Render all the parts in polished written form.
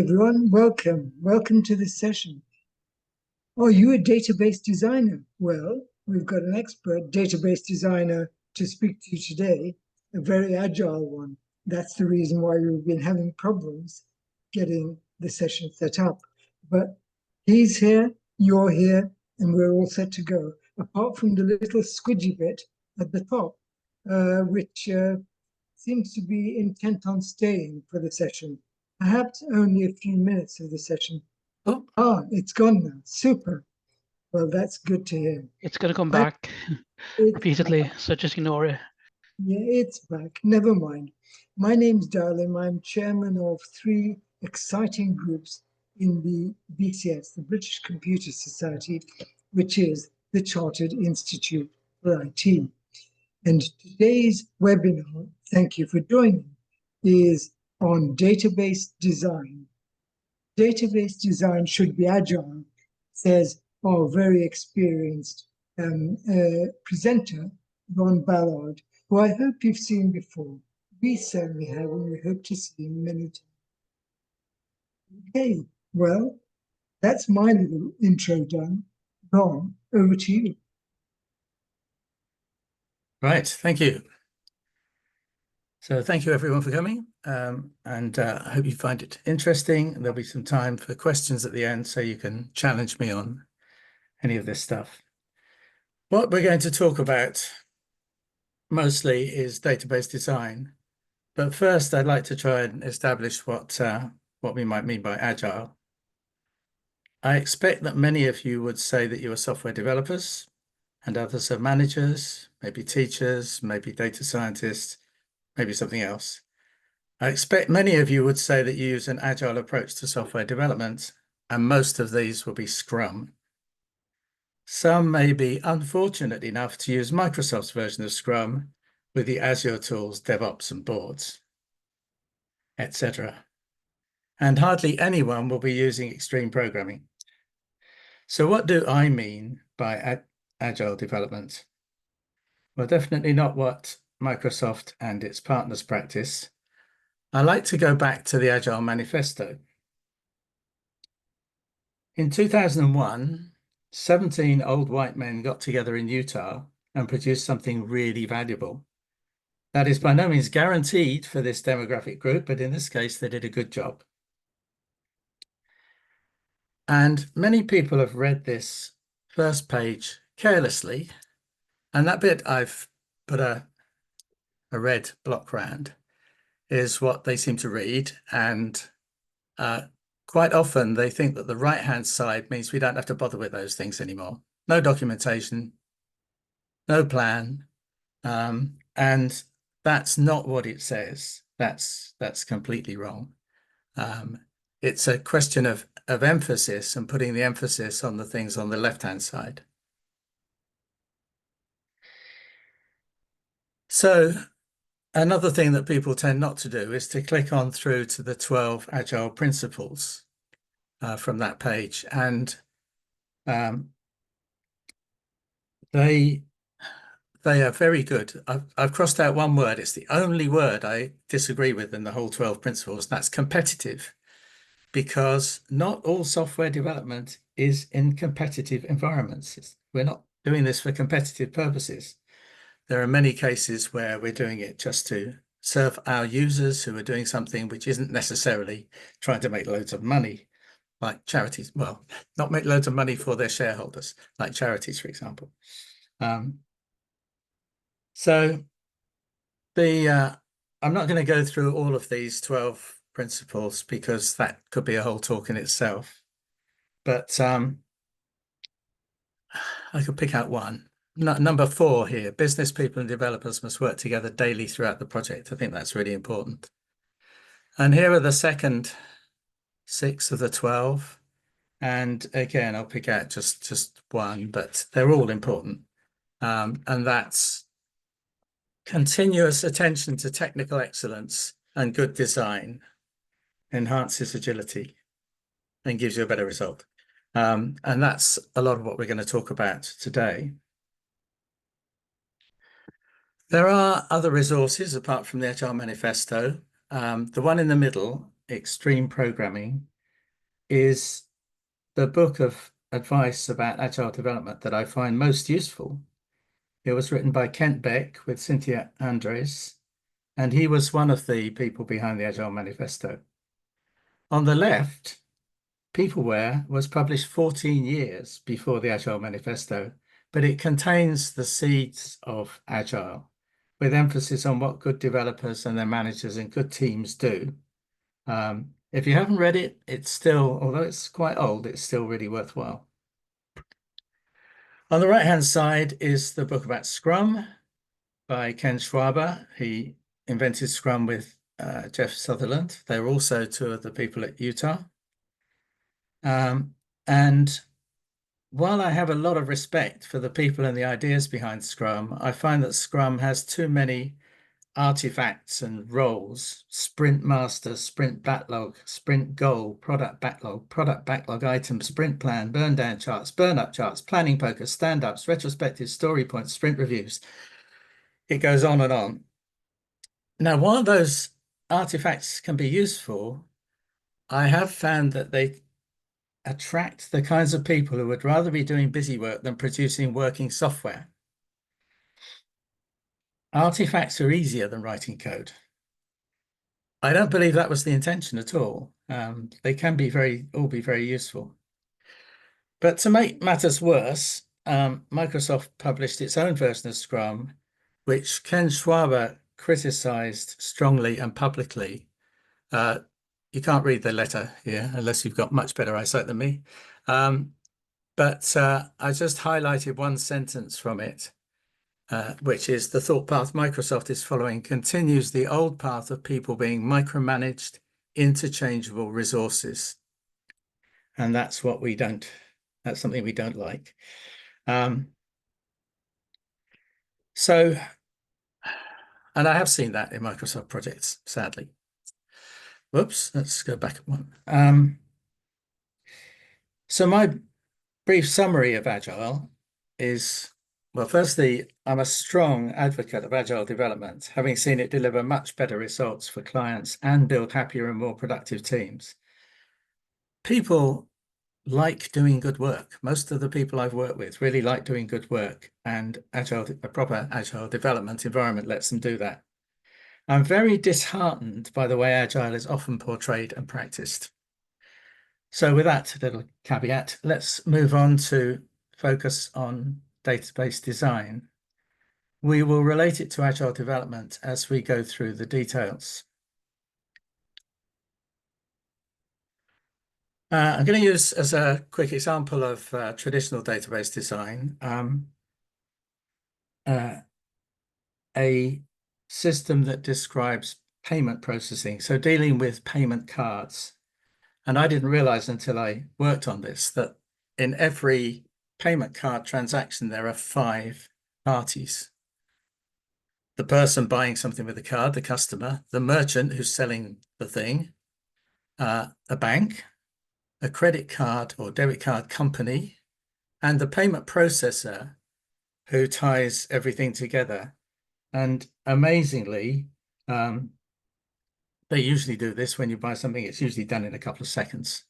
everyone, welcome to this session. Oh, you a database designer? Well, we've got an expert database designer to speak to you today, a very agile one. That's the reason why we've been having problems getting the session set up. But he's here, you're here, and we're all set to go, apart from the little squidgy bit at the top, which seems to be intent on staying for the session. Perhaps only a few minutes of the session. Oh, it's gone now. Super. Well, that's good to hear. It's going to come back repeatedly, so just ignore it. Yeah, it's back. Never mind. My name's Darlem. I'm chairman of 3 exciting groups in the BCS, the British Computer Society, which is the Chartered Institute for IT. And today's webinar, thank you for joining, is on database design. Database design should be agile, says our very experienced presenter, Ron Ballard, who I hope you've seen before. We certainly have, and we hope to see him many times. Okay, well, that's my little intro done. Ron, over to you. Right, thank you. So thank you everyone for coming, and I hope you find it interesting. There'll be some time for questions at the end, so you can challenge me on any of this stuff. What we're going to talk about mostly is database design, but first I'd like to try and establish what we might mean by agile. I expect that many of you would say that you are software developers, and others are managers, maybe teachers, maybe data scientists, maybe something else. I expect many of you would say that you use an agile approach to software development, and most of these will be Scrum. Some may be unfortunate enough to use Microsoft's version of Scrum with the Azure tools, DevOps and boards, etc. And hardly anyone will be using extreme programming. So what do I mean by agile development? Well, definitely not what Microsoft and its partners practice. I like to go back to the Agile Manifesto. In 2001, 17 old white men got together in Utah and produced something really valuable. That is by no means guaranteed for this demographic group, but in this case, they did a good job. And many people have read this first page carelessly, and that bit I've put a red block round is what they seem to read, and quite often they think that the right-hand side means we don't have to bother with those things anymore. No documentation, no plan, and that's not what it says. That's completely wrong. It's a question of emphasis and putting the emphasis on the things on the left-hand side. So another thing that people tend not to do is to click on through to the 12 Agile principles from that page. And they are very good. I've crossed out one word. It's the only word I disagree with in the whole 12 principles. That's competitive, because not all software development is in competitive environments. We're not doing this for competitive purposes. There are many cases where we're doing it just to serve our users who are doing something which isn't necessarily trying to make loads of money, like charities. Well, not make loads of money for their shareholders, like charities, for example. So I'm not going to go through all of these 12 principles because that could be a whole talk in itself. But I could pick out one. Number 4 here, business people and developers must work together daily throughout the project. I think that's really important. And here are the second 6 of the 12. And again, I'll pick out just one, but they're all important. And that's continuous attention to technical excellence and good design enhances agility and gives you a better result. And that's a lot of what we're going to talk about today. There are other resources apart from the Agile Manifesto. The one in the middle, extreme programming, is the book of advice about agile development that I find most useful. It was written by Kent Beck with Cynthia Andres, and he was one of the people behind the Agile Manifesto. On the left, Peopleware was published 14 years before the Agile Manifesto, but it contains the seeds of Agile, with emphasis on what good developers and their managers and good teams do. If you haven't read it, it's still, although it's quite old, it's still really worthwhile. On the right-hand side is the book about Scrum by Ken Schwaber. He invented Scrum with Jeff Sutherland. They're also two of the people at Utah. And while I have a lot of respect for the people and the ideas behind Scrum, I find that Scrum has too many artifacts and roles: sprint master, sprint backlog, sprint goal, product backlog item, sprint plan, burn down charts, burn up charts, planning poker, stand-ups, retrospective, story points, sprint reviews. It goes on and on. Now, while those artifacts can be useful, I have found that they attract the kinds of people who would rather be doing busy work than producing working software. Artifacts are easier than writing code. I don't believe that was the intention at all. They can be all be very useful. But to make matters worse, Microsoft published its own version of Scrum, which Ken Schwaber criticized strongly and publicly. You can't read the letter here unless you've got much better eyesight than me. But I just highlighted one sentence from it, which is: the thought path Microsoft is following continues the old path of people being micromanaged, interchangeable resources. And that's what we don't, that's something we don't like. And I have seen that in Microsoft projects, sadly. Whoops, let's go back one. So my brief summary of Agile is, well, firstly, I'm a strong advocate of Agile development, having seen it deliver much better results for clients and build happier and more productive teams. People like doing good work. Most of the people I've worked with really like doing good work, and a proper Agile development environment lets them do that. I'm very disheartened by the way Agile is often portrayed and practiced. So with that little caveat, let's move on to focus on database design. We will relate it to Agile development as we go through the details. I'm going to use as a quick example of traditional database design a system that describes payment processing, so dealing with payment cards. And I didn't realize until I worked on this that in every payment card transaction, there are 5 parties: the person buying something with the card, the customer, the merchant who's selling the thing, a bank, a credit card or debit card company, and the payment processor who ties everything together. And amazingly, they usually do this when you buy something. It's usually done in a couple of seconds.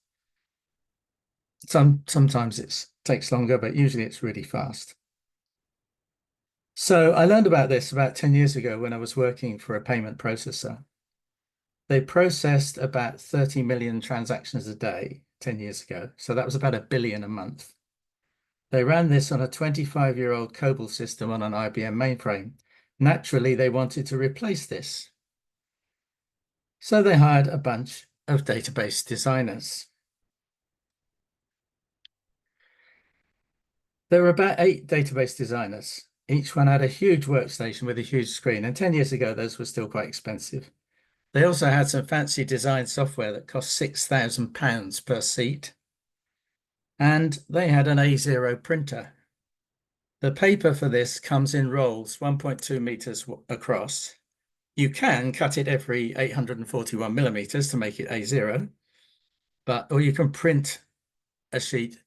Sometimes it takes longer, but usually it's really fast. So I learned about this about 10 years ago when I was working for a payment processor. They processed about 30 million transactions a day 10 years ago. So that was about 1 billion a month. They ran this on a 25-year-old COBOL system on an IBM mainframe. Naturally, they wanted to replace this. So they hired a bunch of database designers. There were about 8 database designers. Each one had a huge workstation with a huge screen. And 10 years ago, those were still quite expensive. They also had some fancy design software that cost £6,000 per seat. And they had an A0 printer. The paper for this comes in rolls 1.2 meters across. You can cut it every 841 millimeters to make it A0, or you can print a sheet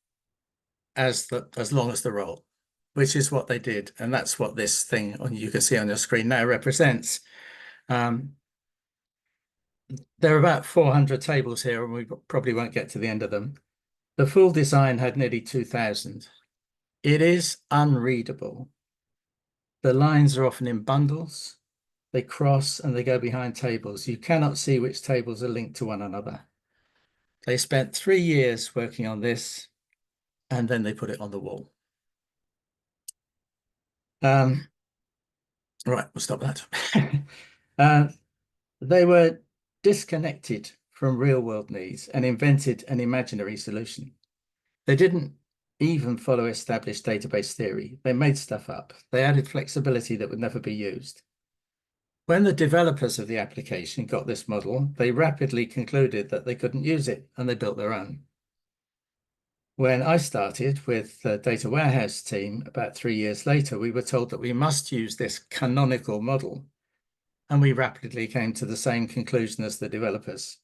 as long as the roll, which is what they did. And that's what this thing you can see on your screen now represents. there are about 400 tables here, and we probably won't get to the end of them. The full design had nearly 2,000. It is unreadable. The lines are often in bundles. They cross and they go behind tables. You cannot see which tables are linked to one another. They spent 3 years working on this, and then they put it on the wall. Right, we'll stop that. They were disconnected from real-world needs and invented an imaginary solution. They didn't even follow established database theory. They made stuff up. They added flexibility that would never be used. When the developers of the application got this model, they rapidly concluded that they couldn't use it, and they built their own. When I started with the data warehouse team about 3 years later, we were told that we must use this canonical model, and we rapidly came to the same conclusion as the developers.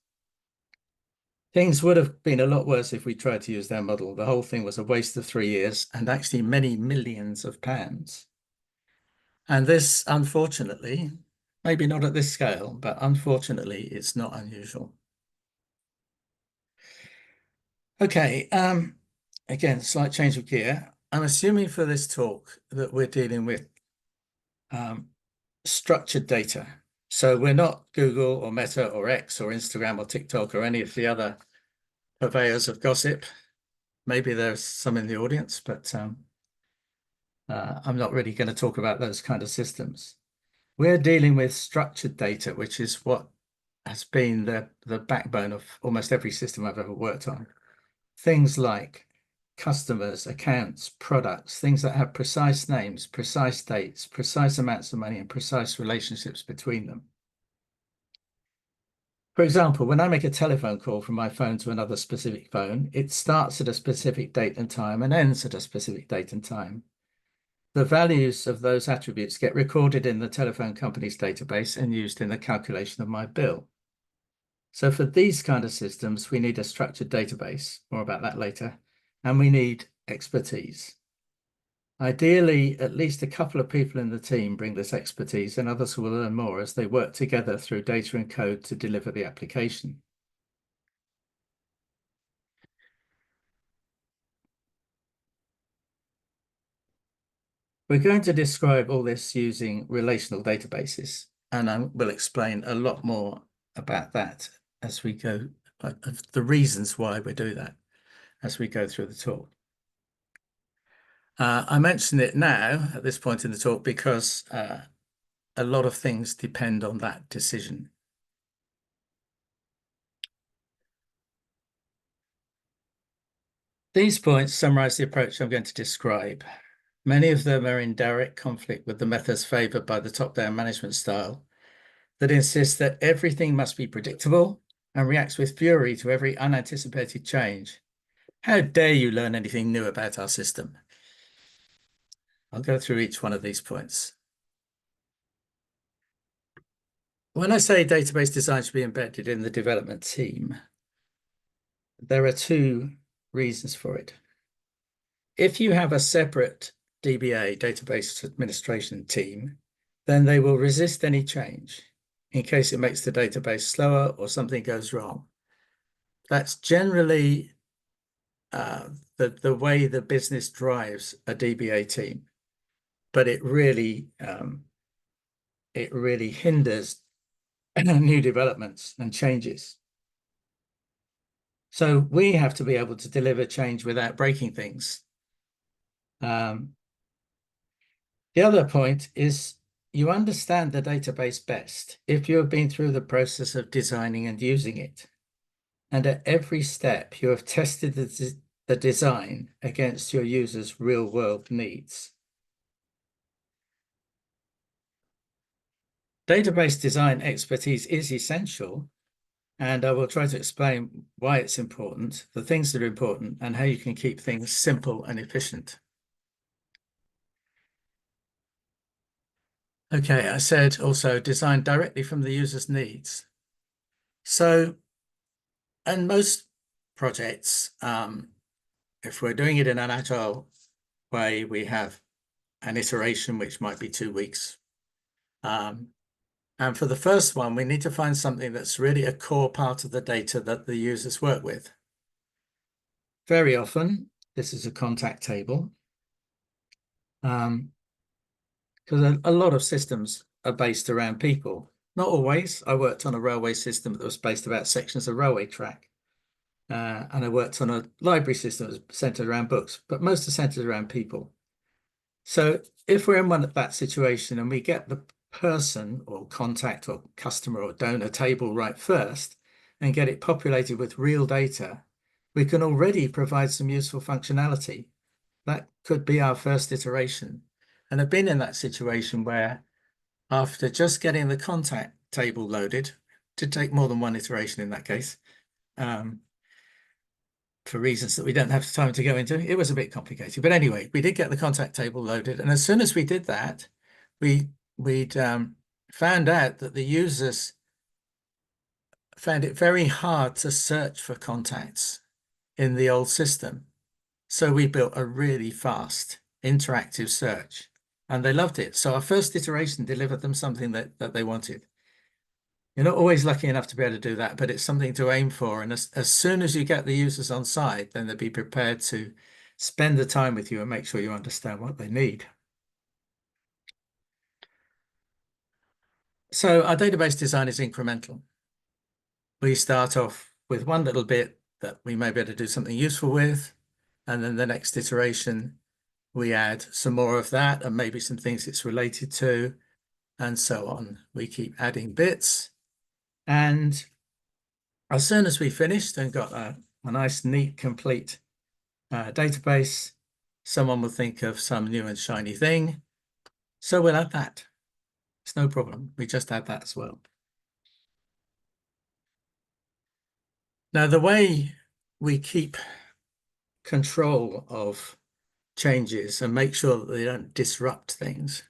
Things would have been a lot worse if we tried to use their model. The whole thing was a waste of 3 years and actually many millions of pounds. And this, unfortunately, maybe not at this scale, but unfortunately, it's not unusual. Okay, again, slight change of gear. I'm assuming for this talk that we're dealing with structured data. So we're not Google or Meta or X or Instagram or TikTok or any of the other purveyors of gossip. Maybe there's some in the audience, but I'm not really going to talk about those kind of systems. We're dealing with structured data, which is what has been the backbone of almost every system I've ever worked on. Things like customers, accounts, products, things that have precise names, precise dates, precise amounts of money, and precise relationships between them. For example, when I make a telephone call from my phone to another specific phone, it starts at a specific date and time and ends at a specific date and time. The values of those attributes get recorded in the telephone company's database and used in the calculation of my bill. So for these kind of systems, we need a structured database, more about that later, and we need expertise. Ideally, at least a couple of people in the team bring this expertise, and others will learn more as they work together through data and code to deliver the application. We're going to describe all this using relational databases, and I will explain a lot more about that as we go, the reasons why we do that as we go through the talk. I mention it now at this point in the talk because a lot of things depend on that decision. These points summarize the approach I'm going to describe. Many of them are in direct conflict with the methods favored by the top-down management style that insists that everything must be predictable and reacts with fury to every unanticipated change. How dare you learn anything new about our system? I'll go through each one of these points. When I say database design should be embedded in the development team, there are 2 reasons for it. If you have a separate DBA, database administration team, then they will resist any change in case it makes the database slower or something goes wrong. That's generally the way the business drives a DBA team, but it really hinders new developments and changes. So we have to be able to deliver change without breaking things. The other point is you understand the database best if you have been through the process of designing and using it. And at every step, you have tested the design against your users' real-world needs. Database design expertise is essential, and I will try to explain why it's important, the things that are important, and how you can keep things simple and efficient. Okay, I said also design directly from the user's needs. So, in most projects, if we're doing it in an agile way, we have an iteration which might be 2 weeks. And for the first one, we need to find something that's really a core part of the data that the users work with. Very often, this is a contact table. Because a lot of systems are based around people. Not always. I worked on a railway system that was based about sections of railway track. And I worked on a library system that was centered around books, but most are centered around people. So if we're in that situation and we get the person or contact or customer or donor table right first and get it populated with real data, we can already provide some useful functionality. That could be our first iteration. And I've been in that situation where after just getting the contact table loaded, to take more than one iteration in that case, for reasons that we don't have time to go into, it was a bit complicated. But anyway, we did get the contact table loaded. And as soon as we did that, we'd found out that the users found it very hard to search for contacts in the old system. So we built a really fast interactive search and they loved it. So our first iteration delivered them something that they wanted. You're not always lucky enough to be able to do that, but it's something to aim for. And as soon as you get the users on side, then they'll be prepared to spend the time with you and make sure you understand what they need. So our database design is incremental. We start off with one little bit that we may be able to do something useful with. And then the next iteration, we add some more of that and maybe some things it's related to, and so on. We keep adding bits. And as soon as we finished and got a nice, neat, complete database, someone will think of some new and shiny thing. So we'll add that. It's no problem. We just add that as well. Now, the way we keep control of changes and make sure that they don't disrupt things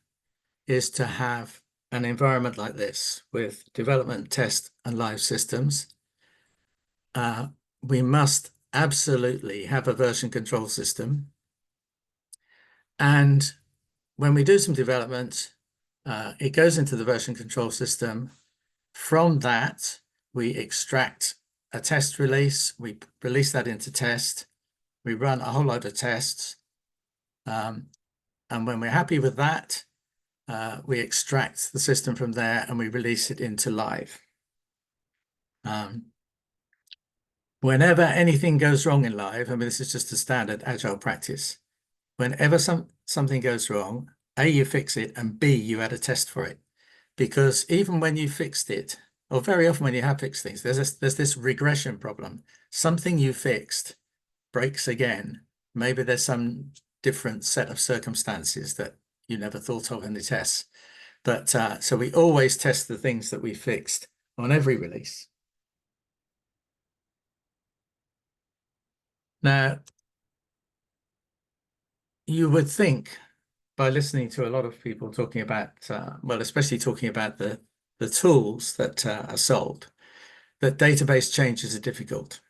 is to have an environment like this with development, test, and live systems. We must absolutely have a version control system. And when we do some development, it goes into the version control system. From that, we extract a test release. We release that into test. We run a whole load of tests. And when we're happy with that, we extract the system from there and we release it into live. Whenever anything goes wrong in live, I mean, this is just a standard Agile practice. Whenever something goes wrong, A, you fix it, and B, you add a test for it. Because even when you fixed it, or very often when you have fixed things, there's this regression problem. Something you fixed breaks again. Maybe there's some different set of circumstances that you never thought of in the tests. But so we always test the things that we fixed on every release. Now, you would think by listening to a lot of people talking about, well, especially talking about the tools that are sold, that database changes are difficult.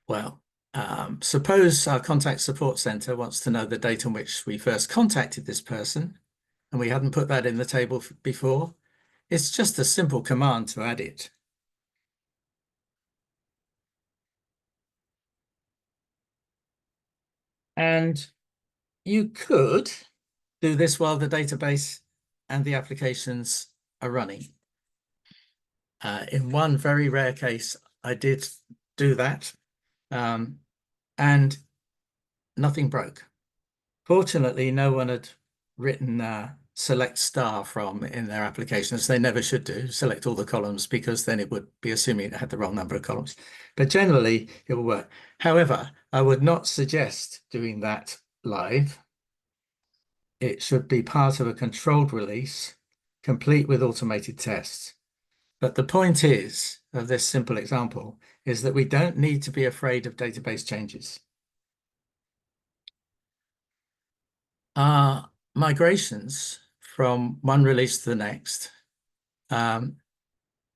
Well, suppose our contact support center wants to know the date on which we first contacted this person, and we hadn't put that in the table before. It's just a simple command to add it. And you could do this while the database and the applications are running. In one very rare case, I did do that, and nothing broke. Fortunately, no one had written select star from in their applications. They never should do, select all the columns, because then it would be assuming it had the wrong number of columns. But generally, it will work. However, I would not suggest doing that live. It should be part of a controlled release, complete with automated tests. But the point is, of this simple example, is that we don't need to be afraid of database changes. Our migrations from one release to the next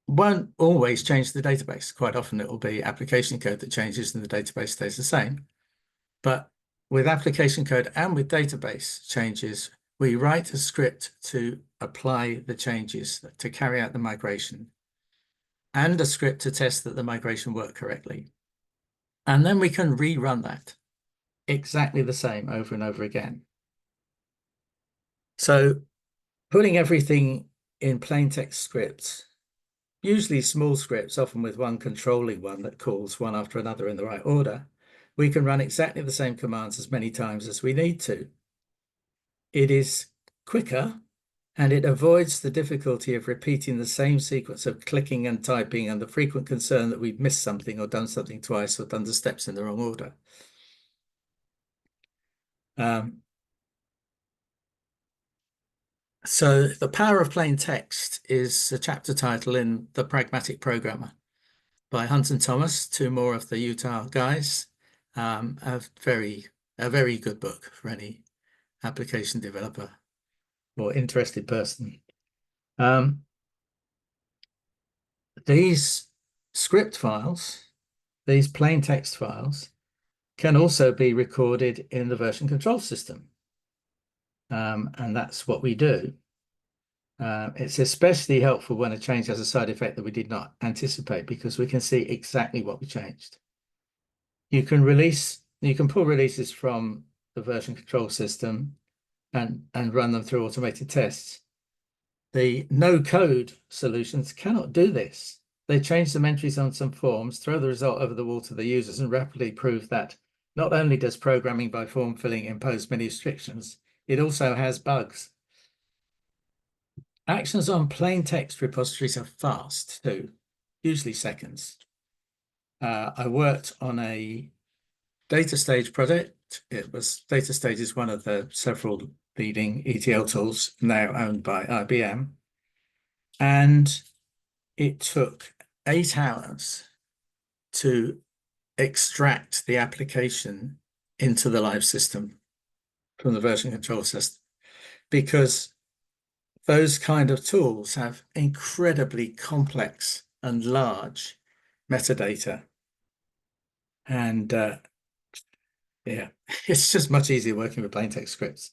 won't always change the database. Quite often it will be application code that changes and the database stays the same. But with application code and with database changes, we write a script to apply the changes, to carry out the migration, and a script to test that the migration worked correctly. And then we can rerun that exactly the same over and over again. So putting everything in plain text scripts, usually small scripts, often with one controlling one that calls one after another in the right order, we can run exactly the same commands as many times as we need to. It is quicker, and it avoids the difficulty of repeating the same sequence of clicking and typing and the frequent concern that we've missed something or done something twice or done the steps in the wrong order. So the power of plain text is a chapter title in The Pragmatic Programmer by Hunt and Thomas, two more of the Utah guys. A very good book for any application developer or interested person. These script files, these plain text files, can also be recorded in the version control system. And that's what we do. It's especially helpful when a change has a side effect that we did not anticipate, because we can see exactly what we changed. You can pull releases from the version control system and run them through automated tests. The no-code solutions cannot do this. They change some entries on some forms, throw the result over the wall to the users, and rapidly prove that not only does programming by form filling impose many restrictions, it also has bugs. Actions on plain text repositories are fast too, usually seconds. I worked on a data stage project. Data stage is one of the several leading ETL tools now owned by IBM. And it took 8 hours to extract the application into the live system from the version control system, because those kind of tools have incredibly complex and large metadata. And yeah, it's just much easier working with plain text scripts.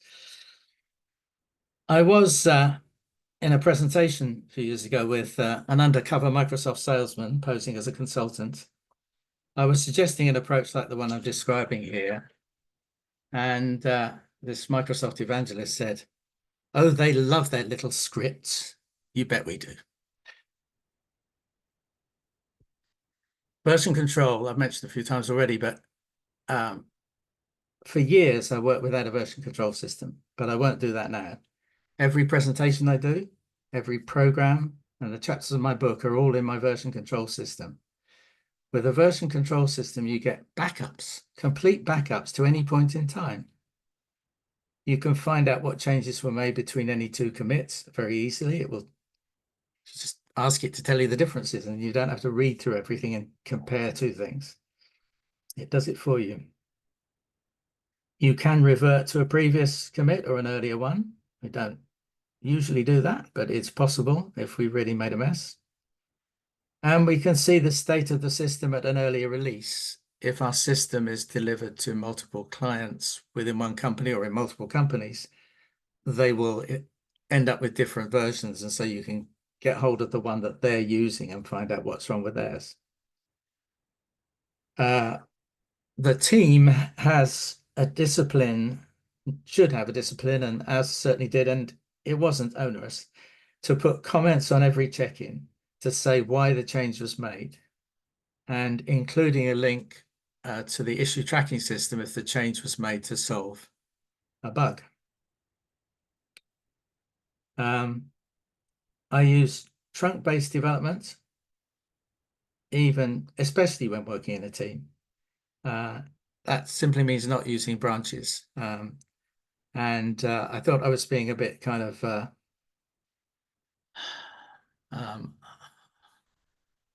I was in a presentation a few years ago with an undercover Microsoft salesman posing as a consultant. I was suggesting an approach like the one I'm describing here. And this Microsoft evangelist said, "Oh, they love their little scripts." You bet we do. Version control, I've mentioned a few times already, but for years I worked without a version control system, but I won't do that now. Every presentation I do, every program, and the chapters of my book are all in my version control system. With a version control system, you get backups, complete backups to any point in time. You can find out what changes were made between any 2 commits very easily. It will just ask it to tell you the differences, and you don't have to read through everything and compare 2 things. It does it for you. You can revert to a previous commit or an earlier one. We don't usually do that, but it's possible if we really made a mess. And we can see the state of the system at an earlier release. If our system is delivered to multiple clients within one company or in multiple companies, they will end up with different versions. And so you can get hold of the one that they're using and find out what's wrong with theirs. The team has a discipline, should have a discipline, and as certainly did, and it wasn't onerous, to put comments on every check-in to say why the change was made, and including a link to the issue tracking system if the change was made to solve a bug. I use trunk-based development, especially when working in a team. That simply means not using branches. And I thought I was being a bit kind of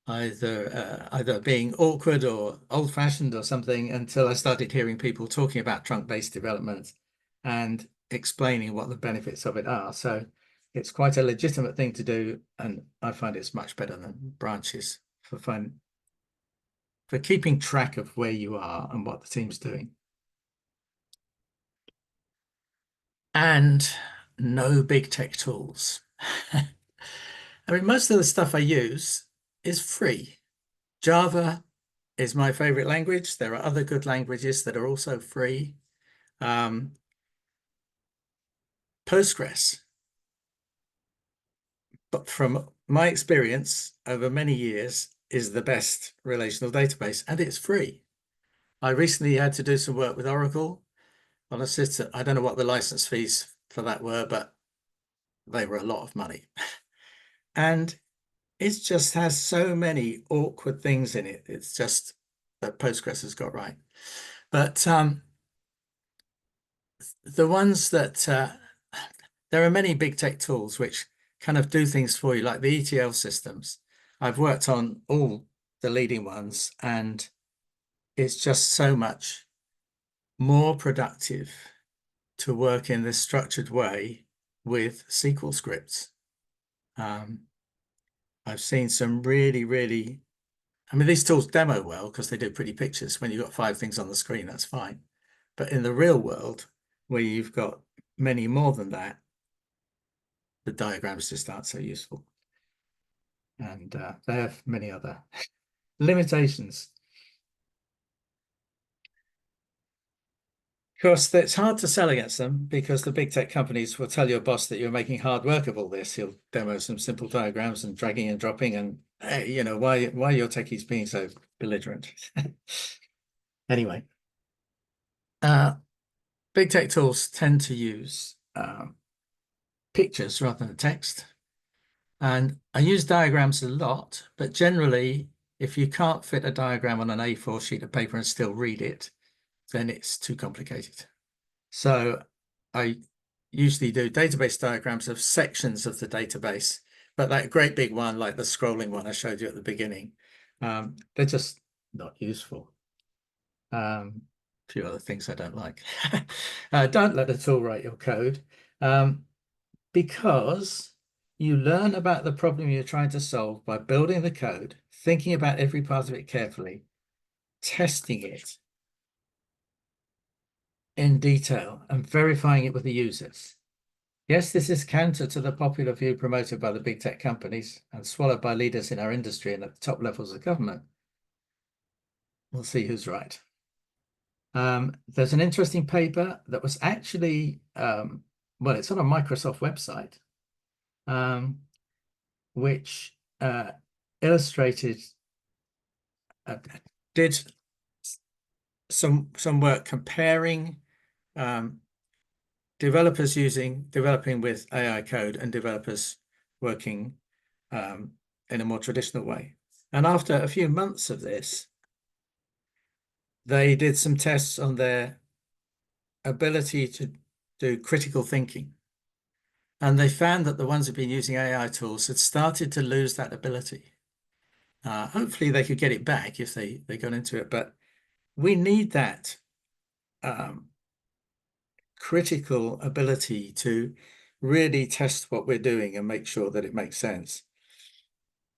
either being awkward or old-fashioned or something, until I started hearing people talking about trunk-based development and explaining what the benefits of it are. So it's quite a legitimate thing to do, and I find it's much better than branches for keeping track of where you are and what the team's doing. And no big tech tools. I mean, most of the stuff I use is free. Java is my favorite language. There are other good languages that are also free. Postgres, but from my experience over many years, is the best relational database, and it's free. I recently had to do some work with Oracle on a system. I don't know what the license fees for that were, but they were a lot of money. And it just has so many awkward things in it. It's just that Postgres has got right. But the ones that there are many big tech tools which kind of do things for you, like the ETL systems. I've worked on all the leading ones, and it's just so much more productive to work in this structured way with SQL scripts. I've seen some really, I mean, these tools demo well because they do pretty pictures. When you've got 5 things on the screen, that's fine. But in the real world, where you've got many more than that, the diagrams just aren't so useful. And they have many other limitations. Of course, it's hard to sell against them because the big tech companies will tell your boss that you're making hard work of all this. He'll demo some simple diagrams and dragging and dropping, and hey, you know, why your techies being so belligerent. Anyway, big tech tools tend to use pictures rather than text. And I use diagrams a lot, but generally, if you can't fit a diagram on an A4 sheet of paper and still read it, then it's too complicated. So I usually do database diagrams of sections of the database, but that great big one, like the scrolling one I showed you at the beginning, they're just not useful. A few other things I don't like. Don't let the tool write your code, because you learn about the problem you're trying to solve by building the code, thinking about every part of it carefully, testing it in detail, and verifying it with the users. Yes, this is counter to the popular view promoted by the big tech companies and swallowed by leaders in our industry and at the top levels of government. We'll see who's right. There's an interesting paper that was actually, well, it's on a Microsoft website, which illustrated, did some work comparing developers developing with AI code and developers working in a more traditional way. And after a few months of this, they did some tests on their ability to do critical thinking. And they found that the ones who've been using AI tools had started to lose that ability. Hopefully they could get it back if they got into it, but we need that critical ability to really test what we're doing and make sure that it makes sense.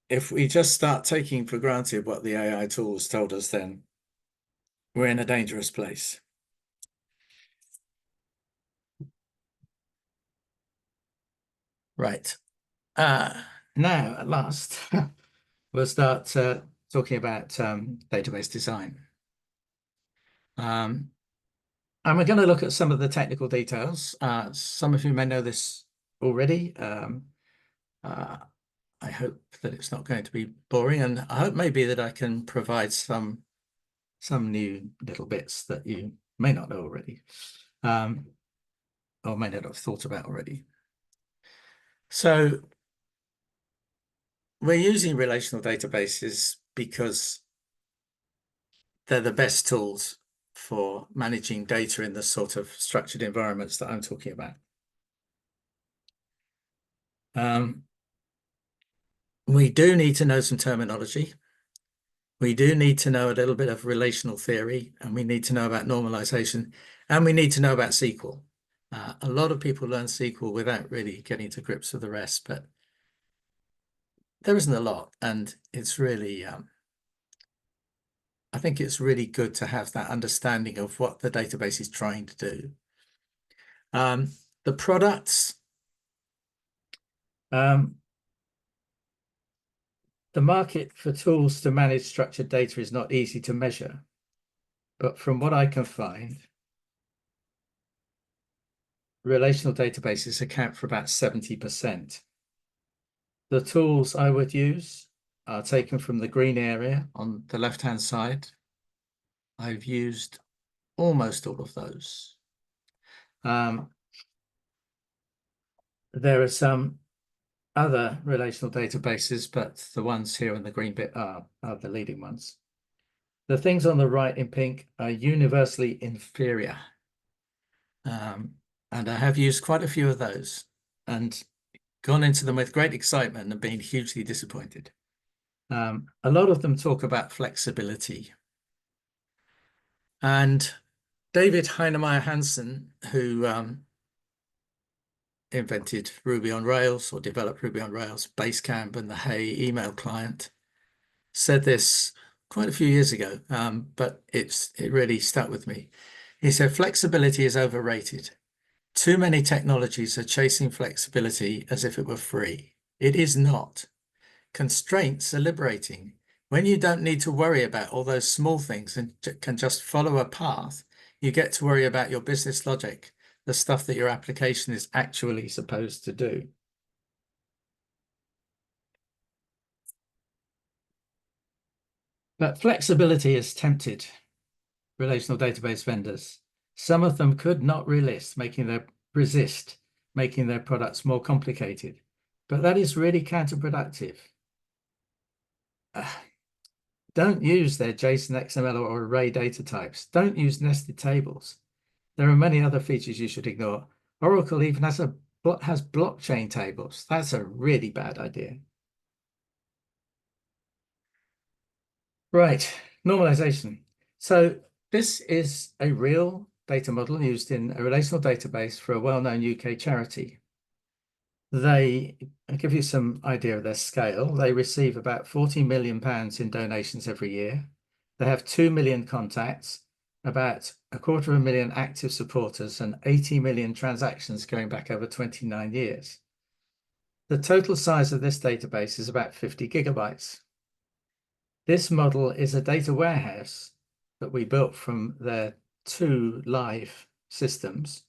If we just start taking for granted what the AI tools told us, then we're in a dangerous place. Right. Now, at last, we'll start talking about database design. And we're going to look at some of the technical details. Some of you may know this already. I hope that it's not going to be boring, and I hope maybe that I can provide some new little bits that you may not know already, or may not have thought about already. So we're using relational databases because they're the best tools for managing data in the sort of structured environments that I'm talking about. We do need to know some terminology. We do need to know a little bit of relational theory, and we need to know about normalization, and we need to know about SQL. A lot of people learn SQL without really getting to grips with the rest, but there isn't a lot, and it's really, I think it's really good to have that understanding of what the database is trying to do. The products The market for tools to manage structured data is not easy to measure, but from what I can find, relational databases account for about 70%. The tools I would use are taken from the green area on the left-hand side. I've used almost all of those. There are some other relational databases, but the ones here in the green bit are the leading ones. The things on the right in pink are universally inferior. And I have used quite a few of those and gone into them with great excitement and been hugely disappointed. A lot of them talk about flexibility. And David Heinemeier Hansen, who invented Ruby on Rails or developed Ruby on Rails, Basecamp and the Hey email client, said this quite a few years ago, but it really stuck with me. He said, flexibility is overrated. Too many technologies are chasing flexibility as if it were free. It is not. Constraints are liberating. When you don't need to worry about all those small things and can just follow a path, you get to worry about your business logic, the stuff that your application is actually supposed to do. But flexibility has tempted relational database vendors. Some of them could not resist making their products more complicated, but that is really counterproductive. Don't use their JSON, XML, or array data types. Don't use nested tables. There are many other features you should ignore. Oracle even has blockchain tables. That's a really bad idea. Right, normalization. So this is a real data model used in a relational database for a well-known UK charity. I'll give you some idea of their scale. They receive about £40 million in donations every year. They have 2 million contacts, about 250,000 active supporters, and 80 million transactions going back over 29 years. The total size of this database is about 50 gigabytes. This model is a data warehouse that we built from their 2 live systems.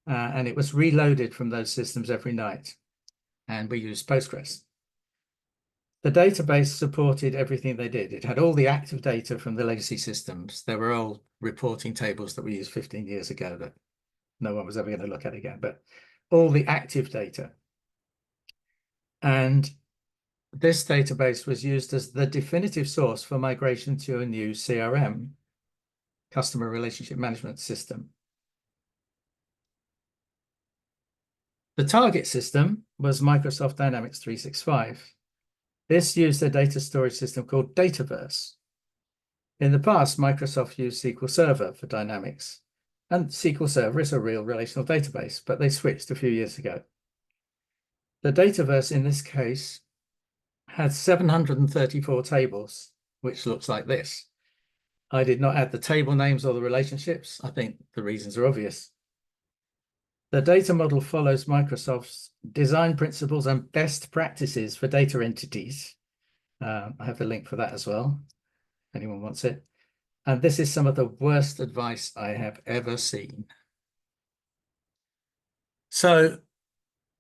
And it was reloaded from those systems every night. And we used Postgres. The database supported everything they did. It had all the active data from the legacy systems. There were old reporting tables that we used 15 years ago that no one was ever going to look at again, but all the active data. And this database was used as the definitive source for migration to a new CRM, customer relationship management system. The target system was Microsoft Dynamics 365. This used a data storage system called Dataverse. In the past, Microsoft used SQL Server for Dynamics, and SQL Server is a real relational database, but they switched a few years ago. The Dataverse in this case had 734 tables, which looks like this. I did not add the table names or the relationships. I think the reasons are obvious. The data model follows Microsoft's design principles and best practices for data entities. I have a link for that as well, if anyone wants it. And this is some of the worst advice I have ever seen. So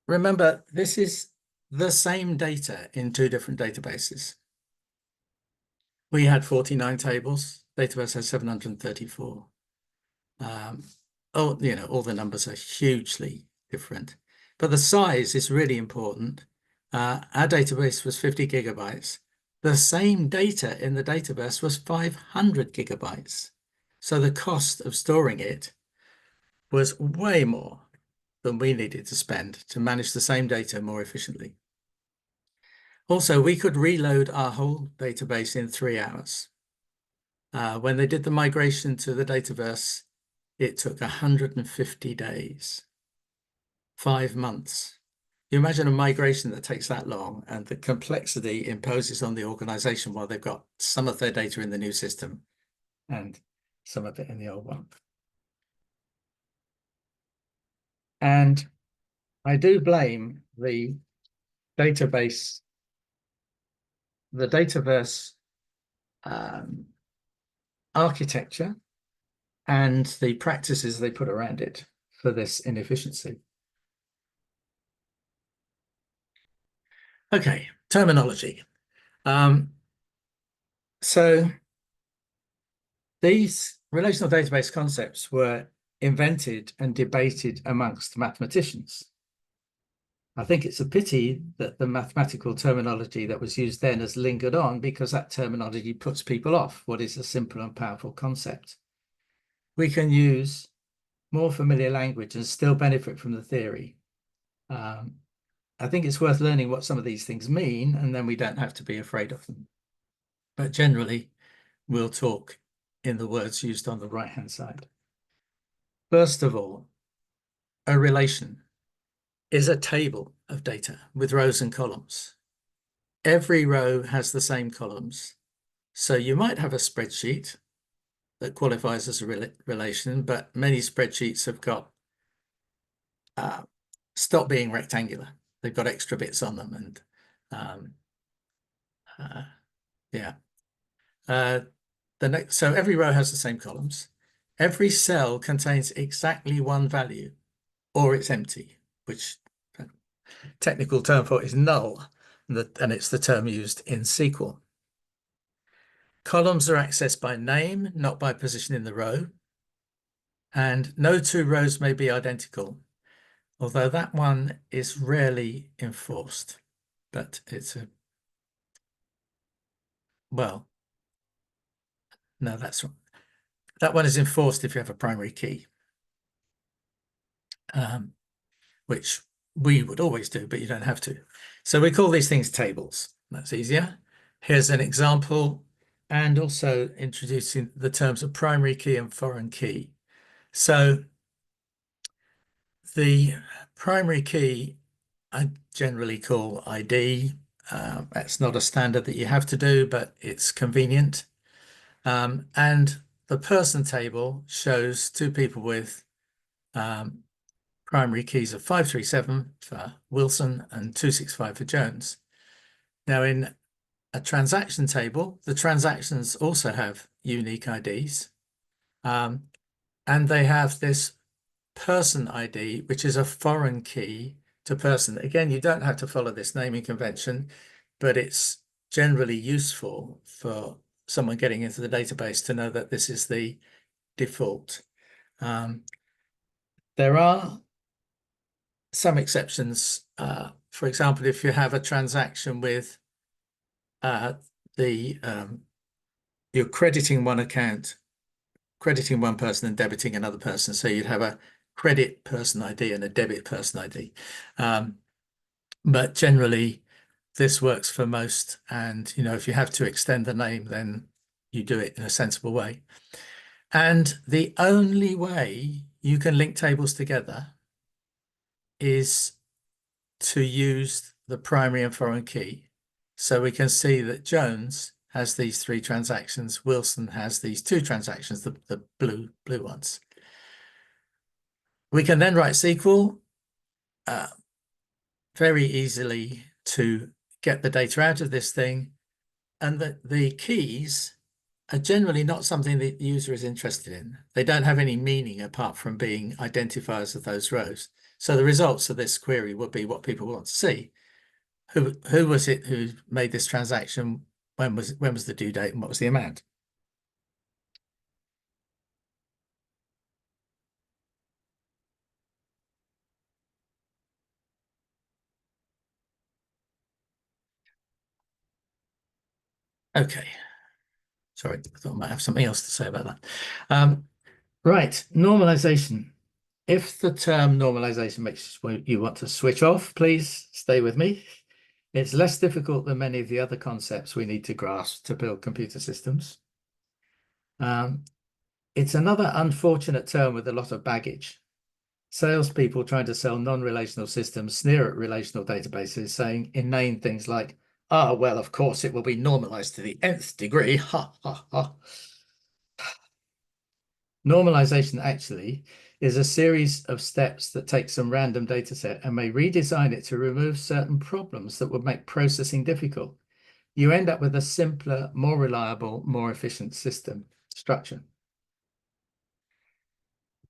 remember, this is the same data in 2 different databases. We had 49 tables. Database has 734. All the numbers are hugely different, but the size is really important. Our database was 50 gigabytes. The same data in the database was 500 gigabytes. So the cost of storing it was way more than we needed to spend to manage the same data more efficiently. Also, we could reload our whole database in 3 hours. When they did the migration to the Dataverse, it took 150 days, 5 months. You imagine a migration that takes that long, and the complexity imposes on the organization while they've got some of their data in the new system and some of it in the old one. And I do blame the database, the Dataverse architecture and the practices they put around it for this inefficiency. Okay, terminology. So these relational database concepts were invented and debated amongst mathematicians. I think it's a pity that the mathematical terminology that was used then has lingered on, because that terminology puts people off what is a simple and powerful concept. We can use more familiar language and still benefit from the theory. I think it's worth learning what some of these things mean, and then we don't have to be afraid of them. But generally, we'll talk in the words used on the right-hand side. First of all, a relation is a table of data with rows and columns. Every row has the same columns. So you might have a spreadsheet that qualifies as a relation, but many spreadsheets have got stopped being rectangular. They've got extra bits on them, and so every row has the same columns. Every cell contains exactly one value, or it's empty, which technical term for it is null, and it's the term used in SQL. Columns are accessed by name, not by position in the row, and no two rows may be identical, although that one is rarely enforced, but it's a, well, no, that's wrong. That one is enforced if you have a primary key, which we would always do, but you don't have to. So we call these things tables. That's easier. Here's an example, and also introducing the terms of primary key and foreign key. So the primary key I generally call ID. That's not a standard that you have to do, but it's convenient. And the person table shows two people with primary keys of 537 for Wilson and 265 for Jones. Now, in a transaction table, the transactions also have unique IDs. And they have this person ID, which is a foreign key to person. Again, you don't have to follow this naming convention, but it's generally useful for someone getting into the database to know that this is the default. There are some exceptions. For example, if you have a transaction with you're crediting one account, crediting one person and debiting another person. So you'd have a credit person ID and a debit person ID. But generally, this works for most. And, you know, if you have to extend the name, then you do it in a sensible way. And the only way you can link tables together is to use the primary and foreign key. So we can see that Jones has these three transactions. Wilson has these two transactions, the blue ones. We can then write SQL very easily to get the data out of this thing. And the keys are generally not something the user is interested in. They don't have any meaning apart from being identifiers of those rows. So the results of this query would be what people want to see. Who was it who made this transaction? When was the due date, and what was the amount? Okay. Sorry, I thought I might have something else to say about that. Right, normalization. If the term normalization makes you want to switch off, please stay with me. It's less difficult than many of the other concepts we need to grasp to build computer systems. It's another unfortunate term with a lot of baggage. Salespeople trying to sell non-relational systems sneer at relational databases, saying inane things like, "Ah, well, of course it will be normalized to the nth degree, ha, ha, ha." Normalization actually is a series of steps that take some random data set and may redesign it to remove certain problems that would make processing difficult. You end up with a simpler, more reliable, more efficient system structure.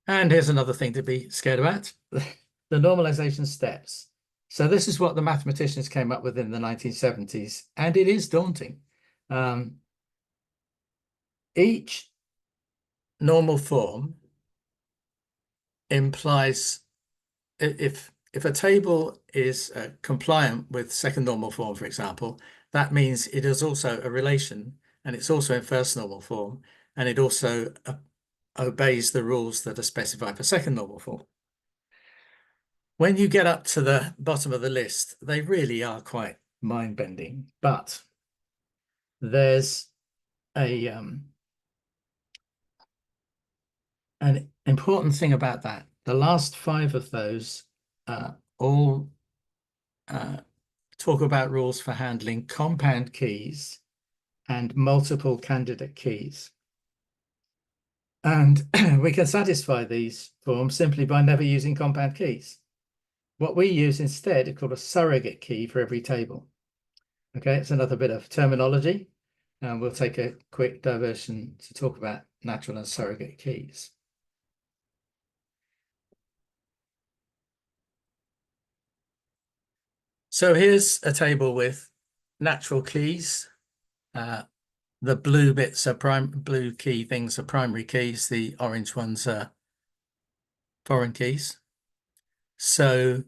And here's another thing to be scared about, the normalization steps. So this is what the mathematicians came up with in the 1970s, and it is daunting. Each normal form implies, if a table is compliant with second normal form, for example, that means it is also a relation, and it's also in first normal form, and it also obeys the rules that are specified for second normal form. When you get up to the bottom of the list, they really are quite mind-bending, but there's an important thing about that. The last 5 of those all talk about rules for handling compound keys and multiple candidate keys. And we can satisfy these forms simply by never using compound keys. What we use instead is called a surrogate key for every table. Okay, it's another bit of terminology, and we'll take a quick diversion to talk about natural and surrogate keys. So here's a table with natural keys. The blue bits are blue key things are primary keys. The orange ones are foreign keys. So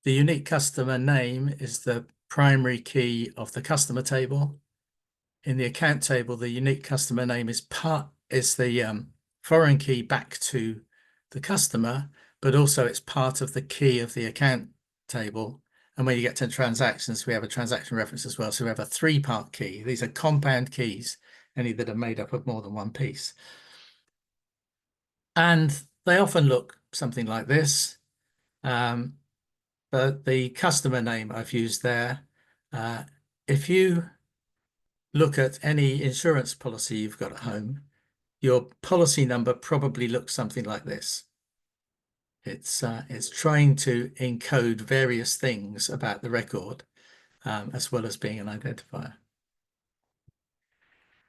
the unique customer name is the primary key of the customer table. In the account table, the unique customer name is the foreign key back to the customer, but also it's part of the key of the account table. And when you get to transactions, we have a transaction reference as well. So we have a 3-part key. These are compound keys, any that are made up of more than one piece. And they often look something like this. But the customer name I've used there, if you look at any insurance policy you've got at home, your policy number probably looks something like this. It's trying to encode various things about the record, as well as being an identifier.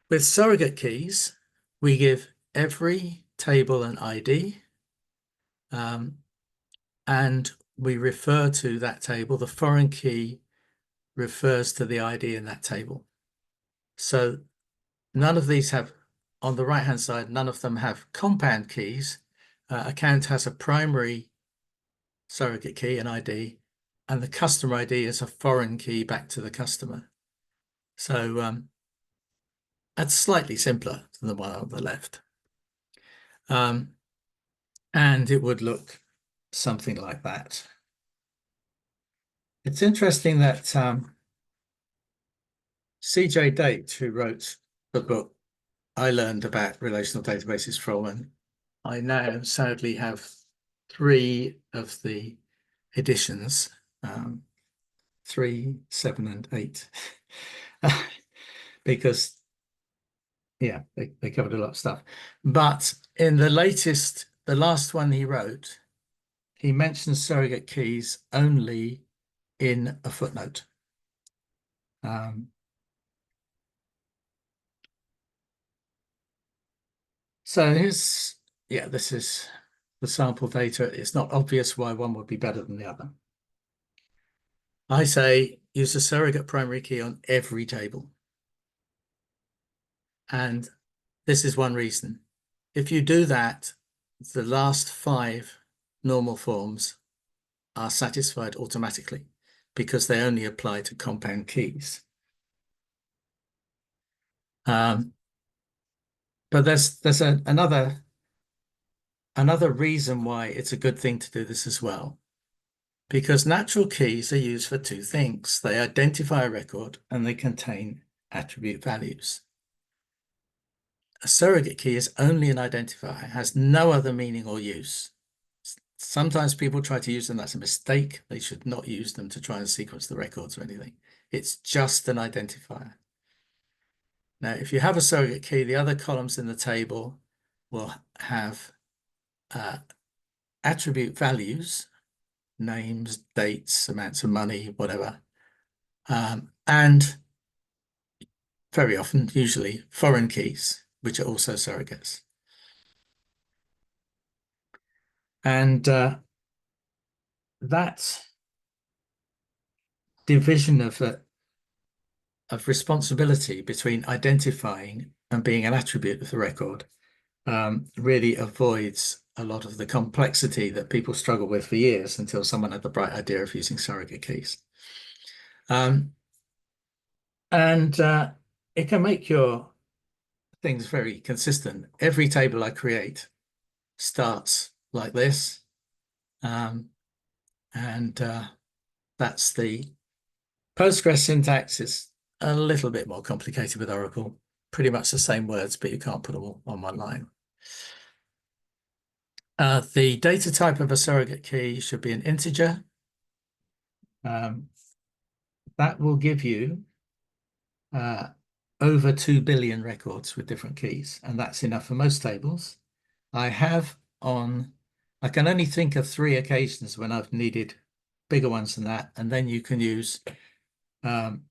With surrogate keys, we give every table an ID, and we refer to that table. The foreign key refers to the ID in that table. So none of these have, on the right-hand side, none of them have compound keys. Account has a primary surrogate key, an ID, and the customer ID is a foreign key back to the customer. So that's slightly simpler than the one on the left. And it would look something like that. It's interesting that C.J. Date, who wrote the book I learned about relational databases from, and I now sadly have 3 of the editions, 3, 7, and 8, because yeah, they covered a lot of stuff. But in the last one he wrote, he mentions surrogate keys only in a footnote. So this is the sample data. It's not obvious why one would be better than the other. I say use a surrogate primary key on every table. And this is one reason. If you do that, the last 5 normal forms are satisfied automatically because they only apply to compound keys. But there's another reason why it's a good thing to do this as well, because natural keys are used for 2 things. They identify a record and they contain attribute values. A surrogate key is only an identifier, it has no other meaning or use. Sometimes people try to use them. That's a mistake. They should not use them to try and sequence the records or anything. It's just an identifier. Now, if you have a surrogate key, the other columns in the table will have attribute values, names, dates, amounts of money, whatever, and very often, usually, foreign keys, which are also surrogates. And that division of responsibility between identifying and being an attribute of the record really avoids a lot of the complexity that people struggle with for years until someone had the bright idea of using surrogate keys. And it can make your things very consistent. Every table I create starts like this. That's the Postgres syntax. Is a little bit more complicated with Oracle. Pretty much the same words, but you can't put them all on one line. The data type of a surrogate key should be an integer. That will give you over 2 billion records with different keys, and that's enough for most tables. I can only think of 3 occasions when I've needed bigger ones than that, and then you can use an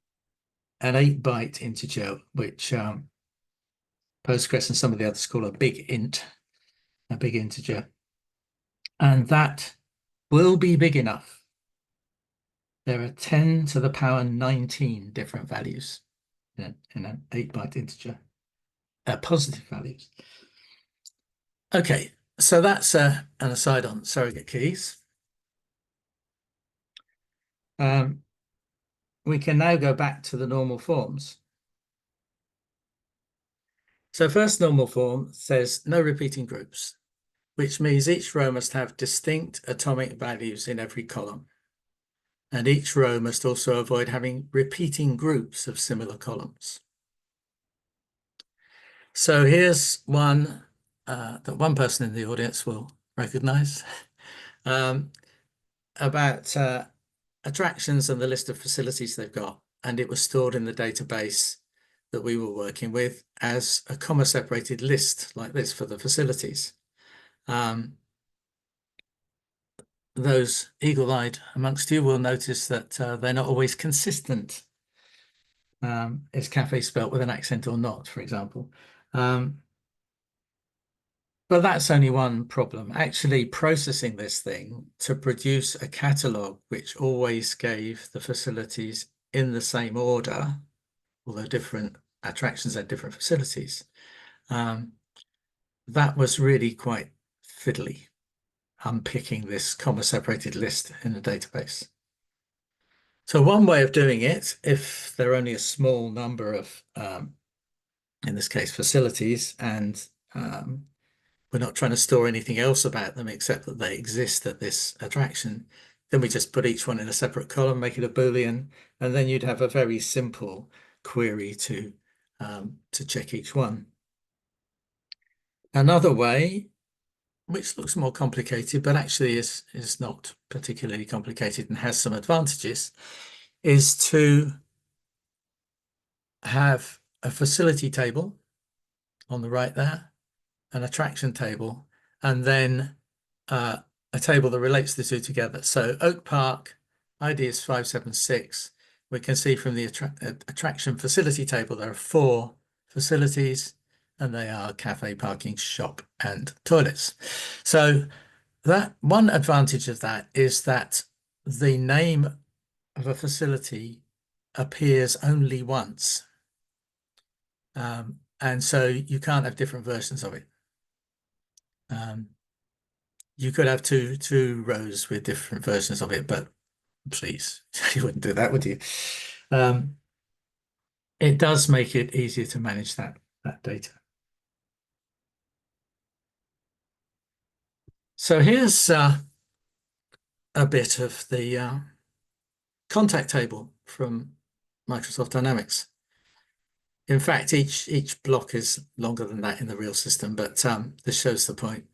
8-byte integer, which Postgres and some of the others call a big int, a big integer. And that will be big enough. There are 10 to the power 19 different values in an 8-byte integer, positive values. Okay, so that's an aside on surrogate keys. We can now go back to the normal forms. So first normal form says no repeating groups, which means each row must have distinct atomic values in every column. And each row must also avoid having repeating groups of similar columns. So here's one that one person in the audience will recognize about attractions and the list of facilities they've got. And it was stored in the database that we were working with as a comma-separated list like this for the facilities. Those eagle-eyed amongst you will notice that they're not always consistent. Is cafe spelt with an accent or not, for example? But that's only one problem. Actually processing this thing to produce a catalog which always gave the facilities in the same order, although different attractions had different facilities, that was really quite fiddly, unpicking this comma-separated list in a database. So one way of doing it, if there are only a small number of, in this case, facilities, and we're not trying to store anything else about them except that they exist at this attraction, then we just put each one in a separate column, make it a Boolean, and then you'd have a very simple query to check each one. Another way, which looks more complicated, but actually is not particularly complicated and has some advantages, is to have a facility table on the right there, an attraction table, and then a table that relates the two together. So Oak Park, ID is 576. We can see from the attraction facility table, there are 4 facilities, and they are cafe, parking, shop, and toilets. So that one advantage of that is that the name of a facility appears only once. And so you can't have different versions of it. You could have two rows with different versions of it, but please, you wouldn't do that, would you? It does make it easier to manage that data. So here's a bit of the contact table from Microsoft Dynamics. In fact, each block is longer than that in the real system, but this shows the point.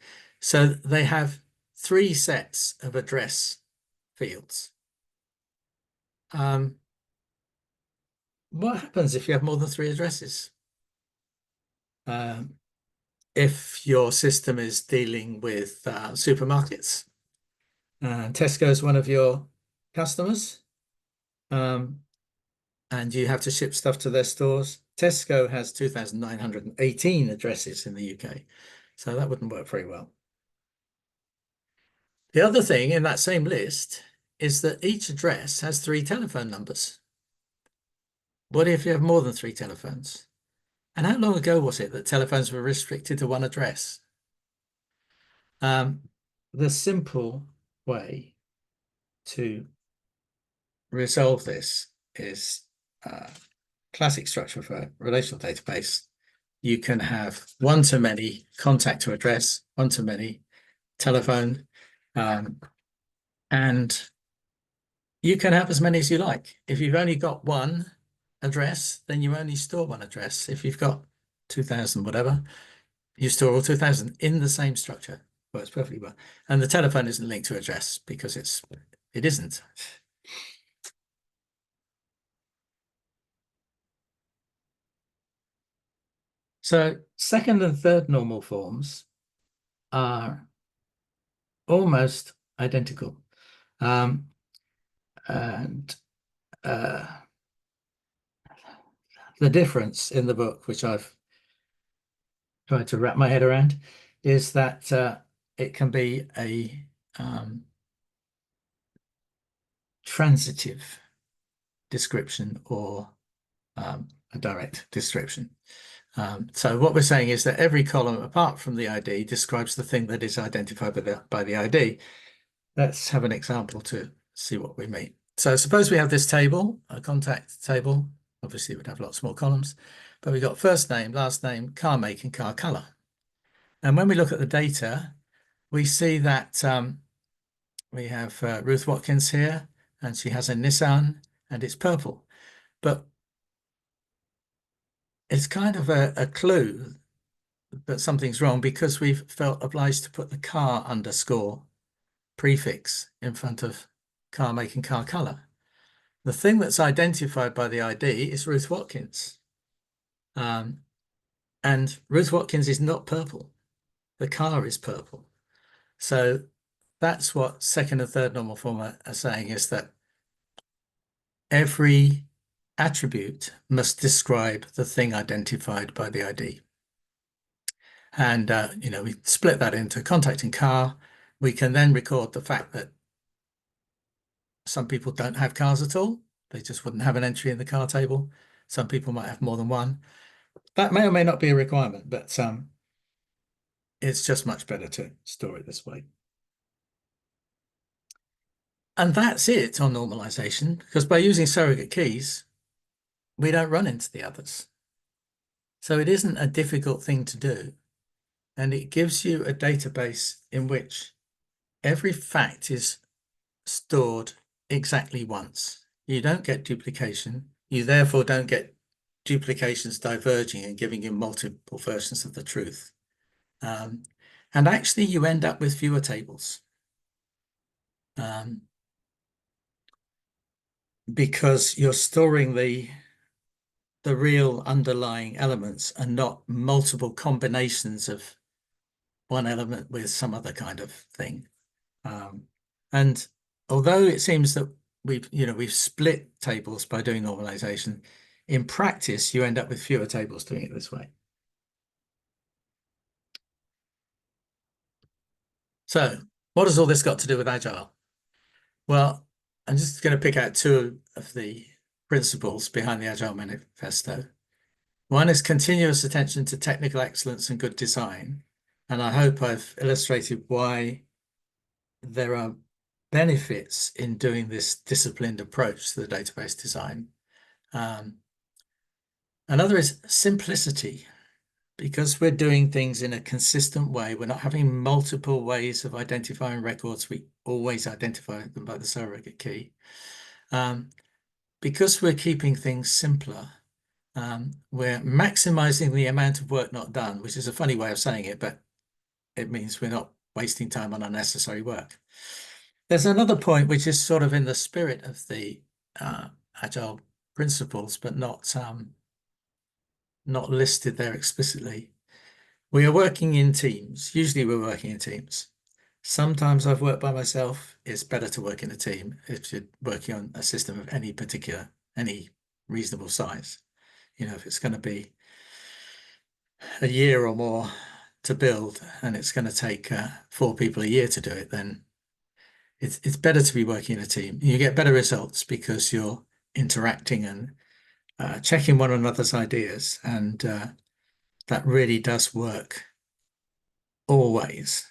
So they have 3 sets of address fields. What happens if you have more than 3 addresses? If your system is dealing with supermarkets, Tesco is one of your customers, and you have to ship stuff to their stores. Tesco has 2,918 addresses in the UK, so that wouldn't work very well. The other thing in that same list is that each address has 3 telephone numbers. What if you have more than 3 telephones? And how long ago was it that telephones were restricted to one address? The simple way to resolve this is classic structure for a relational database. You can have one-to-many contact to address, one-to-many telephone, and you can have as many as you like. If you've only got one address, then you only store one address. If you've got 2,000 whatever, you store all 2,000 in the same structure. Works perfectly well. And the telephone isn't linked to address because it isn't. So second and third normal forms are almost identical. And the difference in the book, which I've tried to wrap my head around, is that it can be a transitive description or a direct description. So what we're saying is that every column, apart from the ID, describes the thing that is identified by the ID. Let's have an example to see what we mean. So suppose we have this table, a contact table. Obviously, it would have lots more columns, but we've got first name, last name, car make, and car color. And when we look at the data, we see that we have Ruth Watkins here, and she has a Nissan, and it's purple. But it's kind of a clue that something's wrong because we've felt obliged to put the car underscore prefix in front of car make and car color. The thing that's identified by the ID is Ruth Watkins. And Ruth Watkins is not purple. The car is purple. So that's what second and third normal form are saying, is that every attribute must describe the thing identified by the ID. And, we split that into contact and car. We can then record the fact that some people don't have cars at all. They just wouldn't have an entry in the car table. Some people might have more than one. That may or may not be a requirement, but it's just much better to store it this way. And that's it on normalization, because by using surrogate keys, we don't run into the others. So it isn't a difficult thing to do. And it gives you a database in which every fact is stored exactly once. You don't get duplication. You therefore don't get duplications diverging and giving you multiple versions of the truth. And actually, you end up with fewer tables. Because you're storing the real underlying elements and not multiple combinations of one element with some other kind of thing. And although it seems that we've split tables by doing normalization, in practice, you end up with fewer tables doing it this way. So what has all this got to do with Agile? Well, I'm just going to pick out 2 of the principles behind the Agile Manifesto. One is continuous attention to technical excellence and good design. And I hope I've illustrated why there are benefits in doing this disciplined approach to the database design. Another is simplicity, because we're doing things in a consistent way. We're not having multiple ways of identifying records. We always identify them by the surrogate key. Because we're keeping things simpler, we're maximizing the amount of work not done, which is a funny way of saying it, but it means we're not wasting time on unnecessary work. There's another point which is sort of in the spirit of the Agile principles, but not listed there explicitly. We are working in teams. Usually we're working in teams. Sometimes I've worked by myself. It's better to work in a team if you're working on a system of any reasonable size. You know, if it's going to be a year or more to build and it's going to take 4 people a year to do it, then it's better to be working in a team. You get better results because you're interacting and checking one another's ideas, and that really does work always.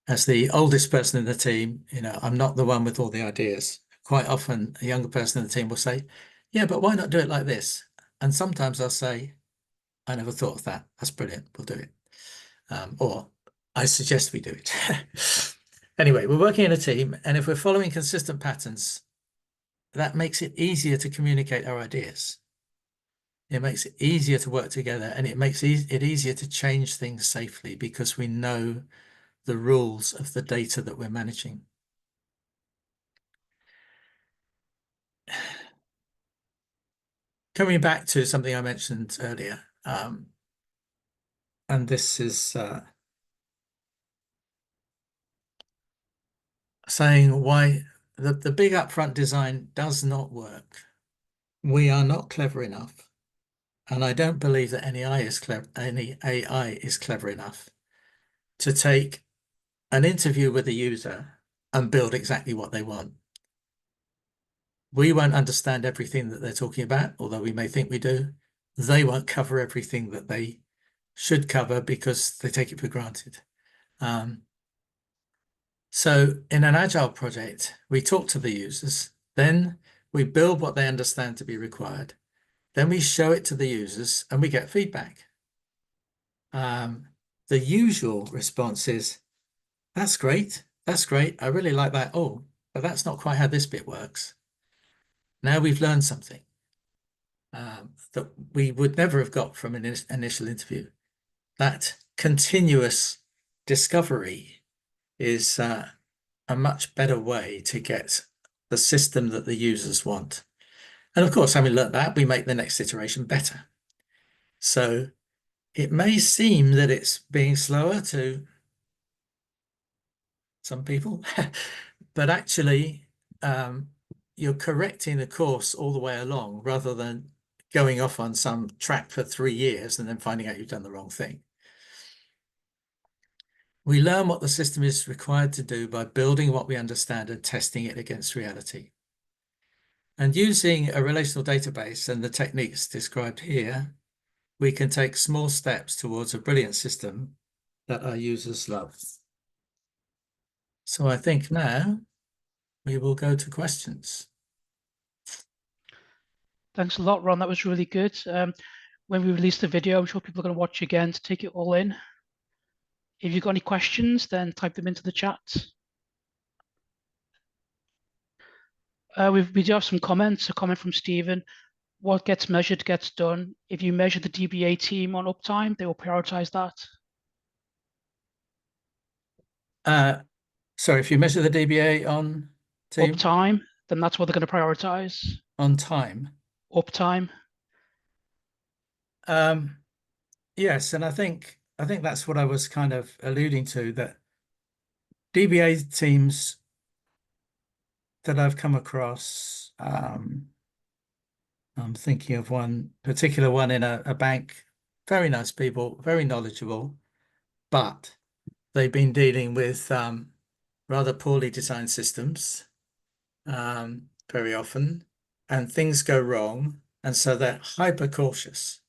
As the oldest person in the team, you know, I'm not the one with all the ideas. Quite often, a younger person in the team will say, "Yeah, but why not do it like this?" And sometimes I'll say, "I never thought of that. That's brilliant. We'll do it." Or I suggest we do it. Anyway, we're working in a team, and if we're following consistent patterns, that makes it easier to communicate our ideas. It makes it easier to work together, and it makes it easier to change things safely because we know the rules of the data that we're managing. Coming back to something I mentioned earlier, and this is saying why the big upfront design does not work. We are not clever enough, and I don't believe that any AI is clever enough to take an interview with a user and build exactly what they want. We won't understand everything that they're talking about, although we may think we do. They won't cover everything that they should cover because they take it for granted. So in an Agile project, we talk to the users, then we build what they understand to be required. Then we show it to the users and we get feedback. The usual response is, "That's great. That's great. I really like that. Oh, but that's not quite how this bit works." Now we've learned something that we would never have got from an initial interview. That continuous discovery is a much better way to get the system that the users want. And of course, having learned that, we make the next iteration better. So it may seem that it's being slower to some people, but actually you're correcting the course all the way along rather than going off on some track for 3 years and then finding out you've done the wrong thing. We learn what the system is required to do by building what we understand and testing it against reality. And using a relational database and the techniques described here, we can take small steps towards a brilliant system that our users love. So I think now we will go to questions. Thanks a lot, Ron. That was really good. When we release the video, I'm sure people are going to watch again to take it all in. If you've got any questions, then type them into the chat. We do have some comments. A comment from Stephen. What gets measured gets done. If you measure the DBA team on uptime, they will prioritize that. So if you measure the DBA on team? Uptime, then that's what they're going to prioritize. On time? Uptime. Yes, and I think that's what I was kind of alluding to, that DBA teams that I've come across, I'm thinking of one particular one in a bank, very nice people, very knowledgeable, but they've been dealing with rather poorly designed systems very often, and things go wrong, and so they're hyper cautious.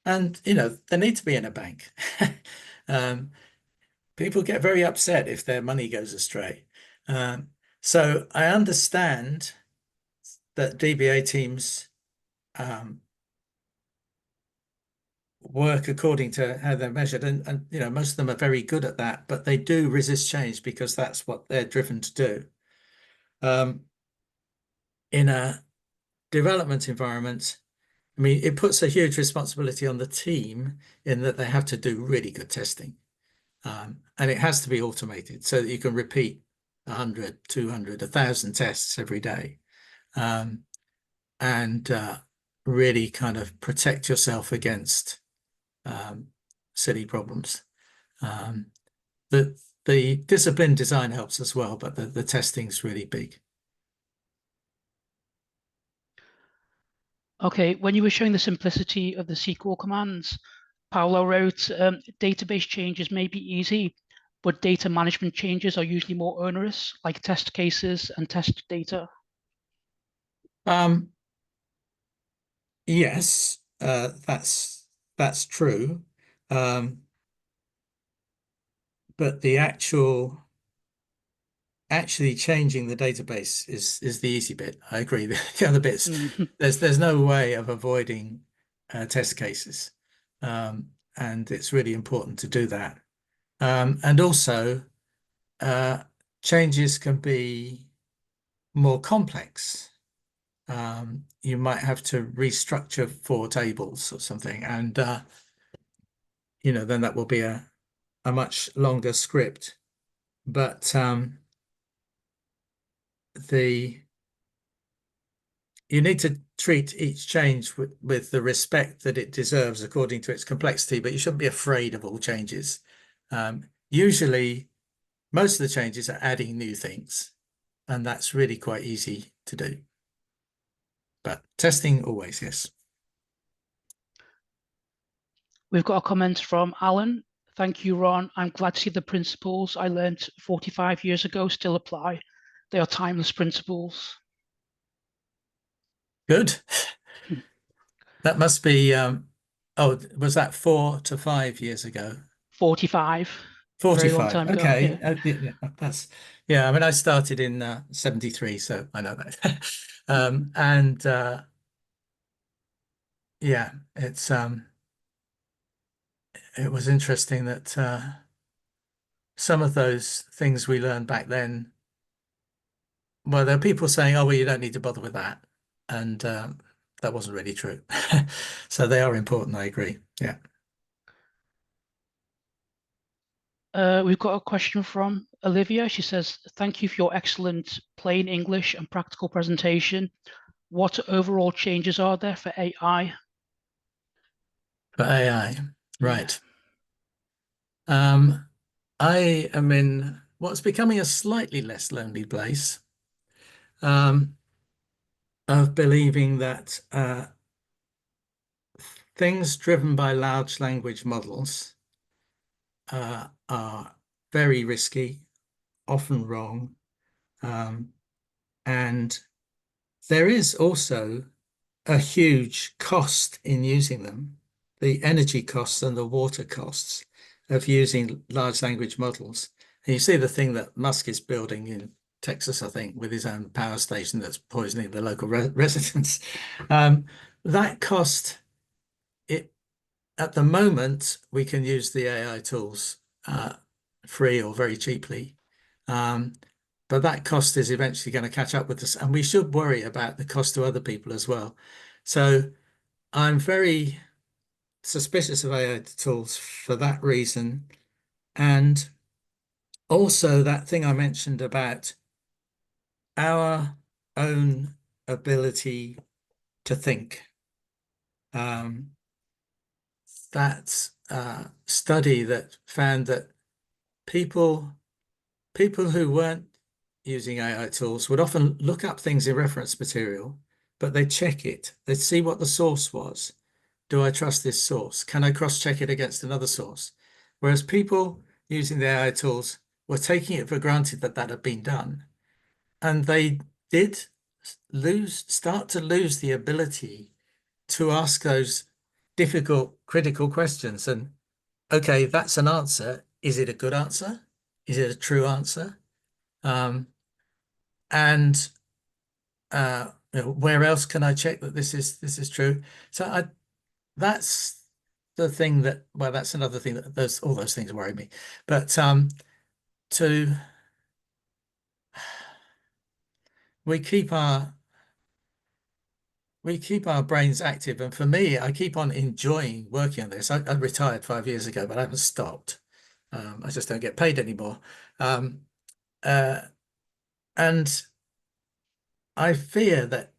And, you know, they need to be in a bank. People get very upset if their money goes astray. So I understand that DBA teams work according to how they're measured. And, you know, most of them are very good at that, but they do resist change because that's what they're driven to do. In a development environment, I mean, it puts a huge responsibility on the team in that they have to do really good testing. And it has to be automated so that you can repeat 100, 200, 1,000 tests every day. And really kind of protect yourself against silly problems. The discipline design helps as well, but the testing's really big. Okay, when you were showing the simplicity of the SQL commands, Paolo wrote, database changes may be easy, but data management changes are usually more onerous, like test cases and test data. Yes, that's true. But the actually changing the database is the easy bit. I agree. The other bits, there's no way of avoiding test cases, and it's really important to do that. And also, changes can be more complex. You might have to restructure 4 tables or something, and then that will be a much longer script. But you need to treat each change with the respect that it deserves according to its complexity, but you shouldn't be afraid of all changes. Usually, most of the changes are adding new things, and that's really quite easy to do. But testing always, yes. We've got a comment from Alan. Thank you, Ron. I'm glad to see the principles I learned 45 years ago still apply. They are timeless principles. Good. That must be, was that 4 to 5 years ago? 45. 45. Very long time ago. Okay. Yeah. I mean, I started in 73, so I know that. Yeah, it was interesting that some of those things we learned back then, well, there are people saying, oh, well, you don't need to bother with that. And that wasn't really true. So they are important, I agree. Yeah. We've got a question from Olivia. She says, thank you for your excellent plain English and practical presentation. What overall changes are there for AI? For AI, right. Yeah. I am in what's becoming a slightly less lonely place of believing that things driven by large language models are very risky, often wrong, and there is also a huge cost in using them, the energy costs and the water costs of using large language models. And you see the thing that Musk is building in Texas, I think, with his own power station that's poisoning the local residents. That cost, at the moment, we can use the AI tools free or very cheaply. But that cost is eventually going to catch up with us, and we should worry about the cost to other people as well. So I'm very suspicious of AI tools for that reason. And also that thing I mentioned about our own ability to think. That study that found that people who weren't using AI tools would often look up things in reference material, but they'd check it. They'd see what the source was. Do I trust this source? Can I cross-check it against another source? Whereas people using the AI tools were taking it for granted that that had been done. And they did start to lose the ability to ask those difficult, critical questions. And okay, that's an answer. Is it a good answer? Is it a true answer? And where else can I check that this is true? So that's the thing that, well, that's another thing that all those things worry me. But we keep our brains active, and for me, I keep on enjoying working on this. I retired 5 years ago, but I haven't stopped. I just don't get paid anymore. And I fear that,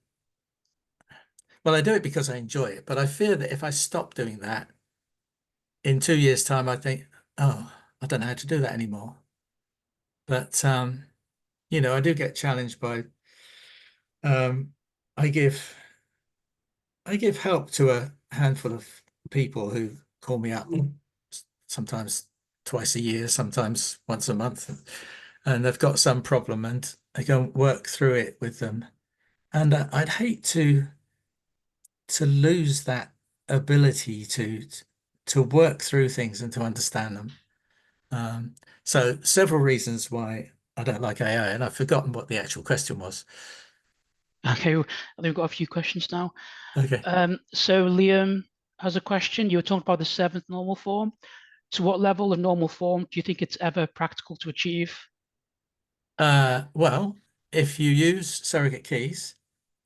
well, I do it because I enjoy it, but I fear that if I stop doing that, in 2 years' time, I think, oh, I don't know how to do that anymore. But you know, I do get challenged by I give help to a handful of people who call me up, sometimes twice a year, sometimes once a month, and they've got some problem, and I go and work through it with them. And I'd hate to lose that ability to work through things and to understand them. So several reasons why I don't like AI, and I've forgotten what the actual question was. Okay, I think we've got a few questions now. Okay. So Liam has a question. You were talking about the 7th normal form. To what level of normal form do you think it's ever practical to achieve? Well, if you use surrogate keys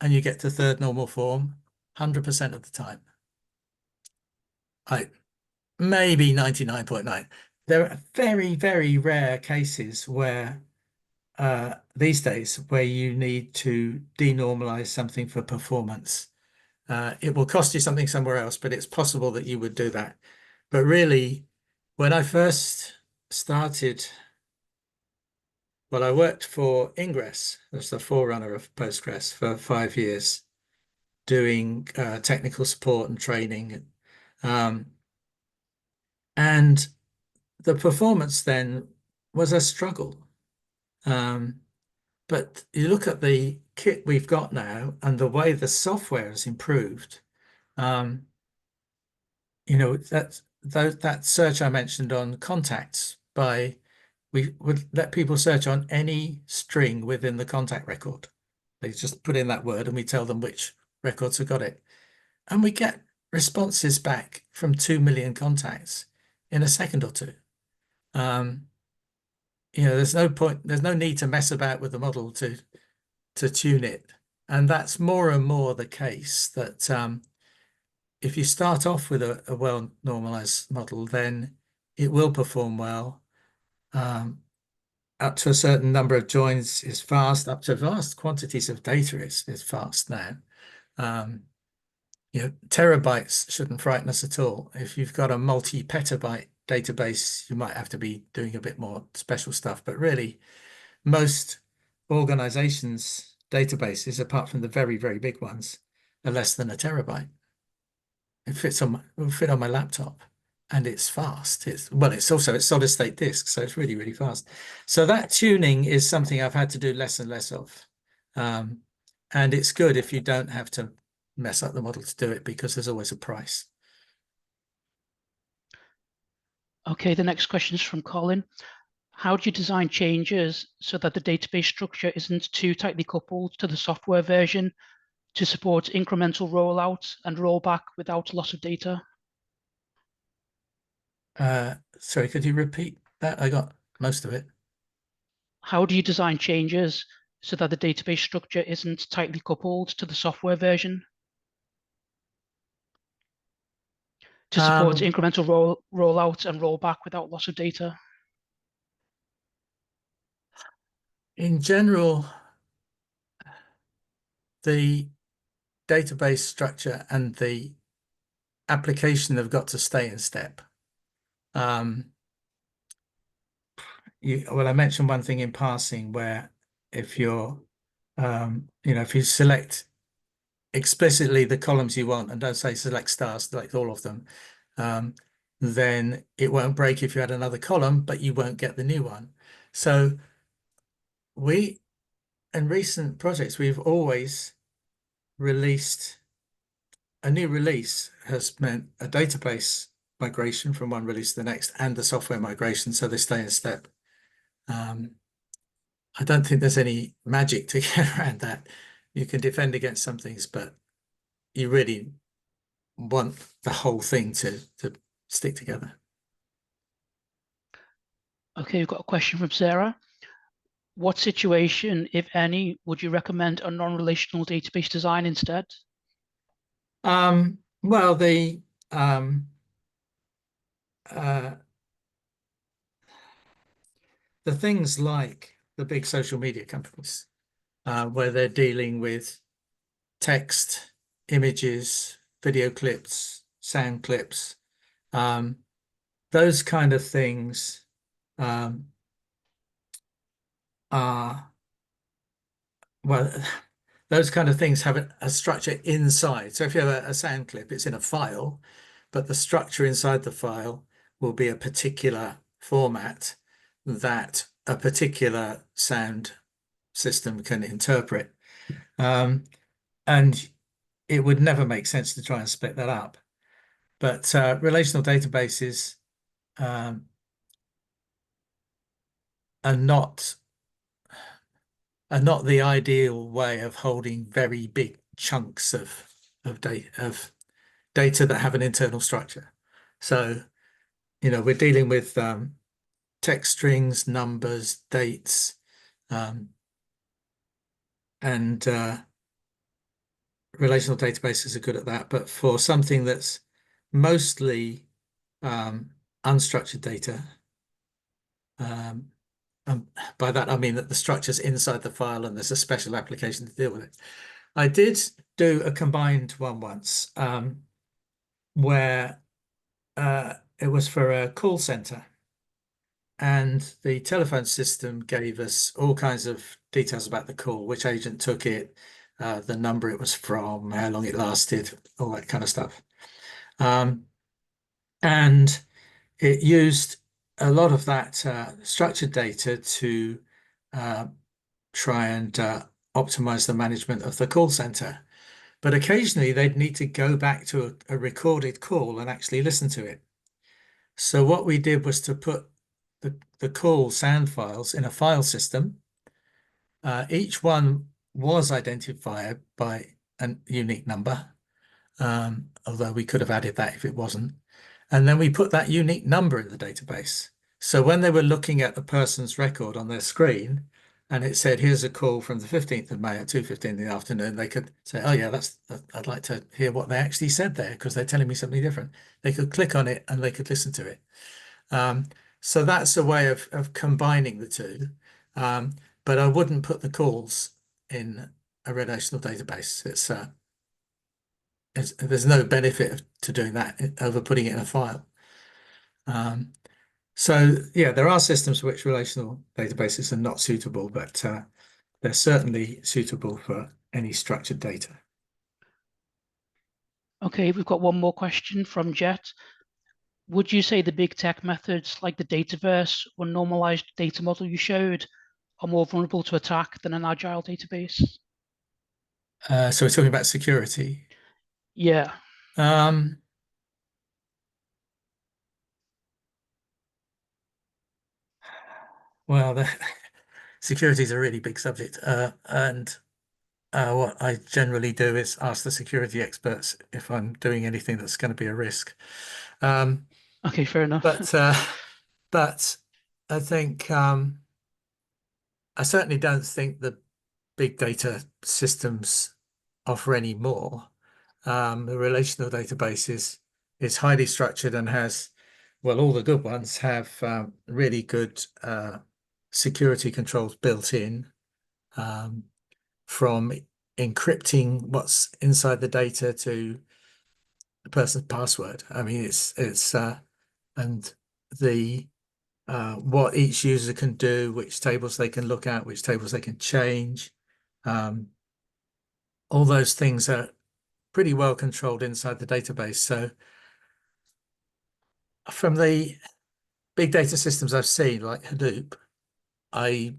and you get to 3rd normal form 100% of the time, maybe 99.9. There are very, very rare cases where these days where you need to denormalize something for performance. It will cost you something somewhere else, but it's possible that you would do that. But really, when I first started, well, I worked for Ingress, that's the forerunner of Postgres, for 5 years, doing technical support and training. And the performance then was a struggle. But you look at the kit we've got now and the way the software has improved. You know, that search I mentioned on contacts, we would let people search on any string within the contact record. They just put in that word and we tell them which records have got it. And we get responses back from 2 million contacts in a second or two. You know, there's no need to mess about with the model to tune it. And that's more and more the case, that if you start off with a well normalized model, then it will perform well. Up to a certain number of joins is fast, up to vast quantities of data is fast now. You know, terabytes shouldn't frighten us at all. If you've got a multi-petabyte database, you might have to be doing a bit more special stuff. But really, most organizations' databases, apart from the very, very big ones, are less than a terabyte. It will fit on my laptop, and it's fast. It's solid state disk, so it's really, really fast. So that tuning is something I've had to do less and less of. And it's good if you don't have to mess up the model to do it, because there's always a price. Okay, the next question is from Colin. How do you design changes so that the database structure isn't too tightly coupled to the software version to support incremental rollout and rollback without loss of data? Sorry, could you repeat that? I got most of it. How do you design changes so that the database structure isn't tightly coupled to the software version to support incremental rollout and rollback without loss of data? In general, the database structure and the application have got to stay in step. Well, I mentioned one thing in passing, where if you're, you know, if you select explicitly the columns you want and don't say select stars, select all of them, then it won't break if you add another column, but you won't get the new one. So in recent projects, we've always released a new release has meant a database migration from one release to the next and the software migration, so they stay in step. I don't think there's any magic to get around that. You can defend against some things, but you really want the whole thing to stick together. Okay, we've got a question from Sarah. What situation, if any, would you recommend a non-relational database design instead? Well, the things like the big social media companies, where they're dealing with text, images, video clips, sound clips, those kind of things are, well, those kind of things have a structure inside. So if you have a sound clip, it's in a file, but the structure inside the file will be a particular format that a particular sound system can interpret. And it would never make sense to try and split that up. But relational databases are not the ideal way of holding very big chunks of data that have an internal structure. So, we're dealing with text strings, numbers, dates, and relational databases are good at that. But for something that's mostly unstructured data, by that I mean that the structure's inside the file and there's a special application to deal with it. I did do a combined one once where it was for a call center, and the telephone system gave us all kinds of details about the call, which agent took it, the number it was from, how long it lasted, all that kind of stuff. And it used a lot of that structured data to try and optimize the management of the call center. But occasionally they'd need to go back to a recorded call and actually listen to it. So what we did was to put the call sound files in a file system. Each one was identified by a unique number, although we could have added that if it wasn't. And then we put that unique number in the database. So when they were looking at a person's record on their screen, and it said, here's a call from the 15th of May at 2:15 in the afternoon, they could say, oh yeah, I'd like to hear what they actually said there because they're telling me something different. They could click on it and they could listen to it. So that's a way of combining the two. But I wouldn't put the calls in a relational database. There's no benefit to doing that over putting it in a file. So yeah, there are systems for which relational databases are not suitable, but they're certainly suitable for any structured data. Okay, we've got one more question from Jet. Would you say the big tech methods like the Dataverse or normalized data model you showed are more vulnerable to attack than an agile database? So we're talking about security. Yeah. Well, security is a really big subject, and what I generally do is ask the security experts if I'm doing anything that's going to be a risk. Okay, fair enough. But I think I certainly don't think the big data systems offer any more. The relational database is highly structured and has, well, all the good ones have really good security controls built in, from encrypting what's inside the data to the person's password. I mean, it's and the what each user can do, which tables they can look at, which tables they can change. All those things are pretty well controlled inside the database. So from the big data systems I've seen, like Hadoop, I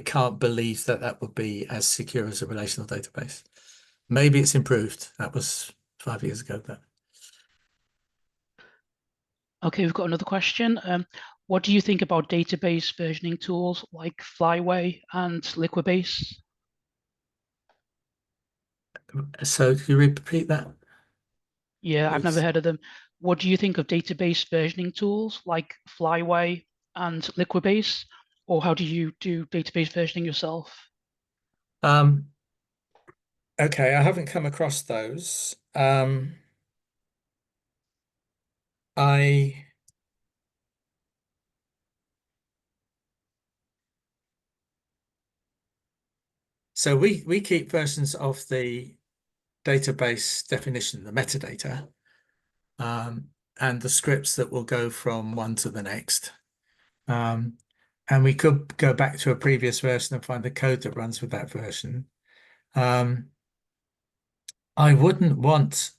can't believe that would be as secure as a relational database. Maybe it's improved. That was 5 years ago, but. Okay, we've got another question. What do you think about database versioning tools like Flyway and Liquibase? So can you repeat that? Yeah, I've never Please. heard of them. What do you think of database versioning tools like Flyway and Liquibase? Or how do you do database versioning yourself? Okay, I haven't come across those. So we keep versions of the database definition, the metadata, and the scripts that will go from one to the next. And we could go back to a previous version and find the code that runs with that version. I wouldn't want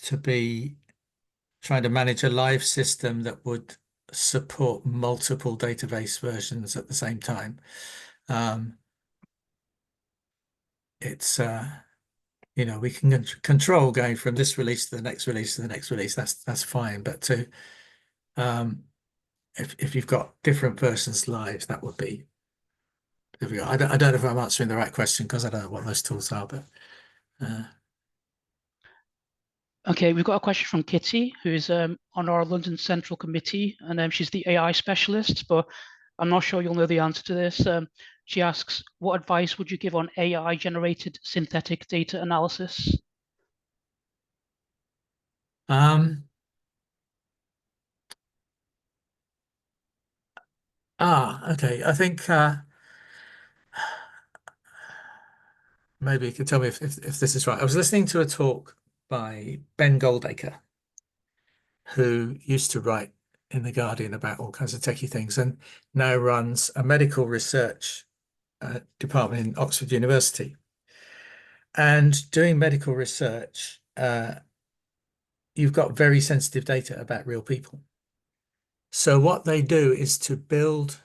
to be trying to manage a live system that would support multiple database versions at the same time. It's we can control going from this release to the next release to the next release. That's fine. But to if you've got different versions live, that would be difficult. I don't know if I'm answering the right question because I don't know what those tools are, but Okay, we've got a question from Kitty, who's on our London Central Committee, and she's the AI specialist, but I'm not sure you'll know the answer to this. She asks, what advice would you give on AI-generated synthetic data analysis? Okay. I think maybe you could tell me if this is right. I was listening to a talk by Ben Goldacre, who used to write in The Guardian about all kinds of techie things and now runs a medical research department in Oxford University. And doing medical research, you've got very sensitive data about real people. So what they do is to build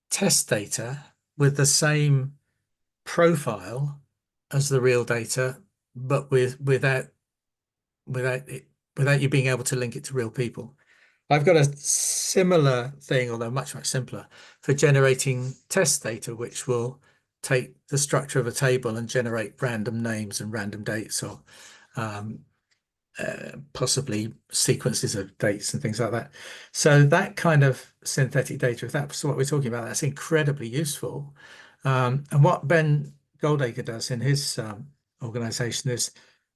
test data with the same profile as the real data, but without you being able to link it to real people. I've got a similar thing, although much simpler, for generating test data, which will take the structure of a table and generate random names and random dates, or possibly sequences of dates and things like that. So that kind of synthetic data, if that's what we're talking about, that's incredibly useful. And what Ben Goldacre does in his organization is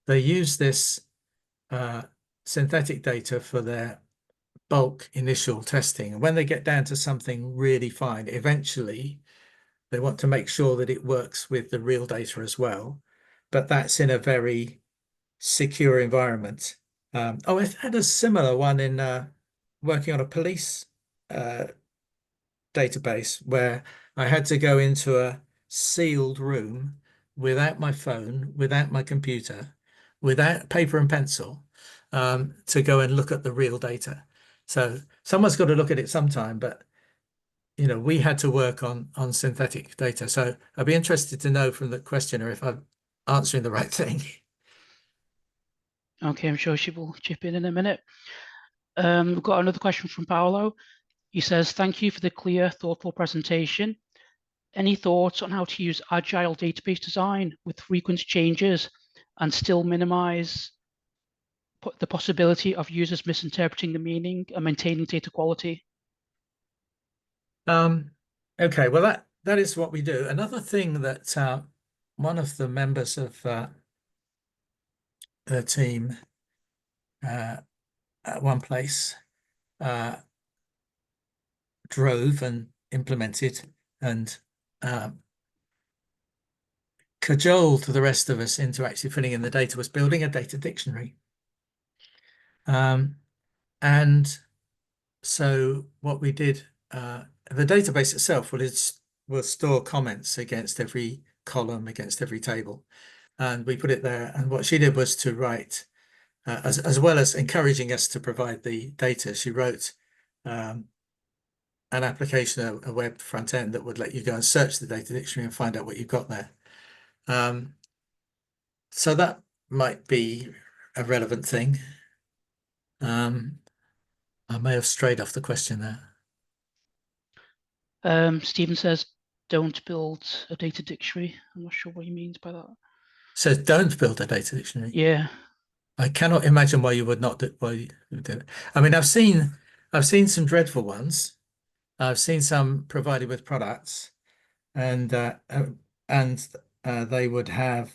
they use this synthetic data for their bulk initial testing. And when they get down to something really fine, eventually they want to make sure that it works with the real data as well. But that's in a very secure environment. I've had a similar one in working on a police database where I had to go into a sealed room without my phone, without my computer, without paper and pencil, to go and look at the real data. So someone's got to look at it sometime, but we had to work on synthetic data. So I'd be interested to know from the questioner if I'm answering the right thing. Okay, I'm sure she will chip in a minute. We've got another question from Paolo. He says, thank you for the clear, thoughtful presentation. Any thoughts on how to use agile database design with frequent changes and still minimize the possibility of users misinterpreting the meaning and maintaining data quality? Okay, well, that is what we do. Another thing that one of the members of the team at one place drove and implemented and cajoled the rest of us into actually filling in the data was building a data dictionary. And so what we did, the database itself will store comments against every column, against every table. And we put it there. And what she did was to write, as well as encouraging us to provide the data, she wrote an application, a web front end that would let you go and search the data dictionary and find out what you've got there. So that might be a relevant thing. I may have strayed off the question there. Stephen says, don't build a data dictionary. I'm not sure what he means by that. So don't build a data dictionary. Yeah. I cannot imagine why you would not do, why you would do it. I mean, I've seen some dreadful ones. I've seen some provided with products, and they would have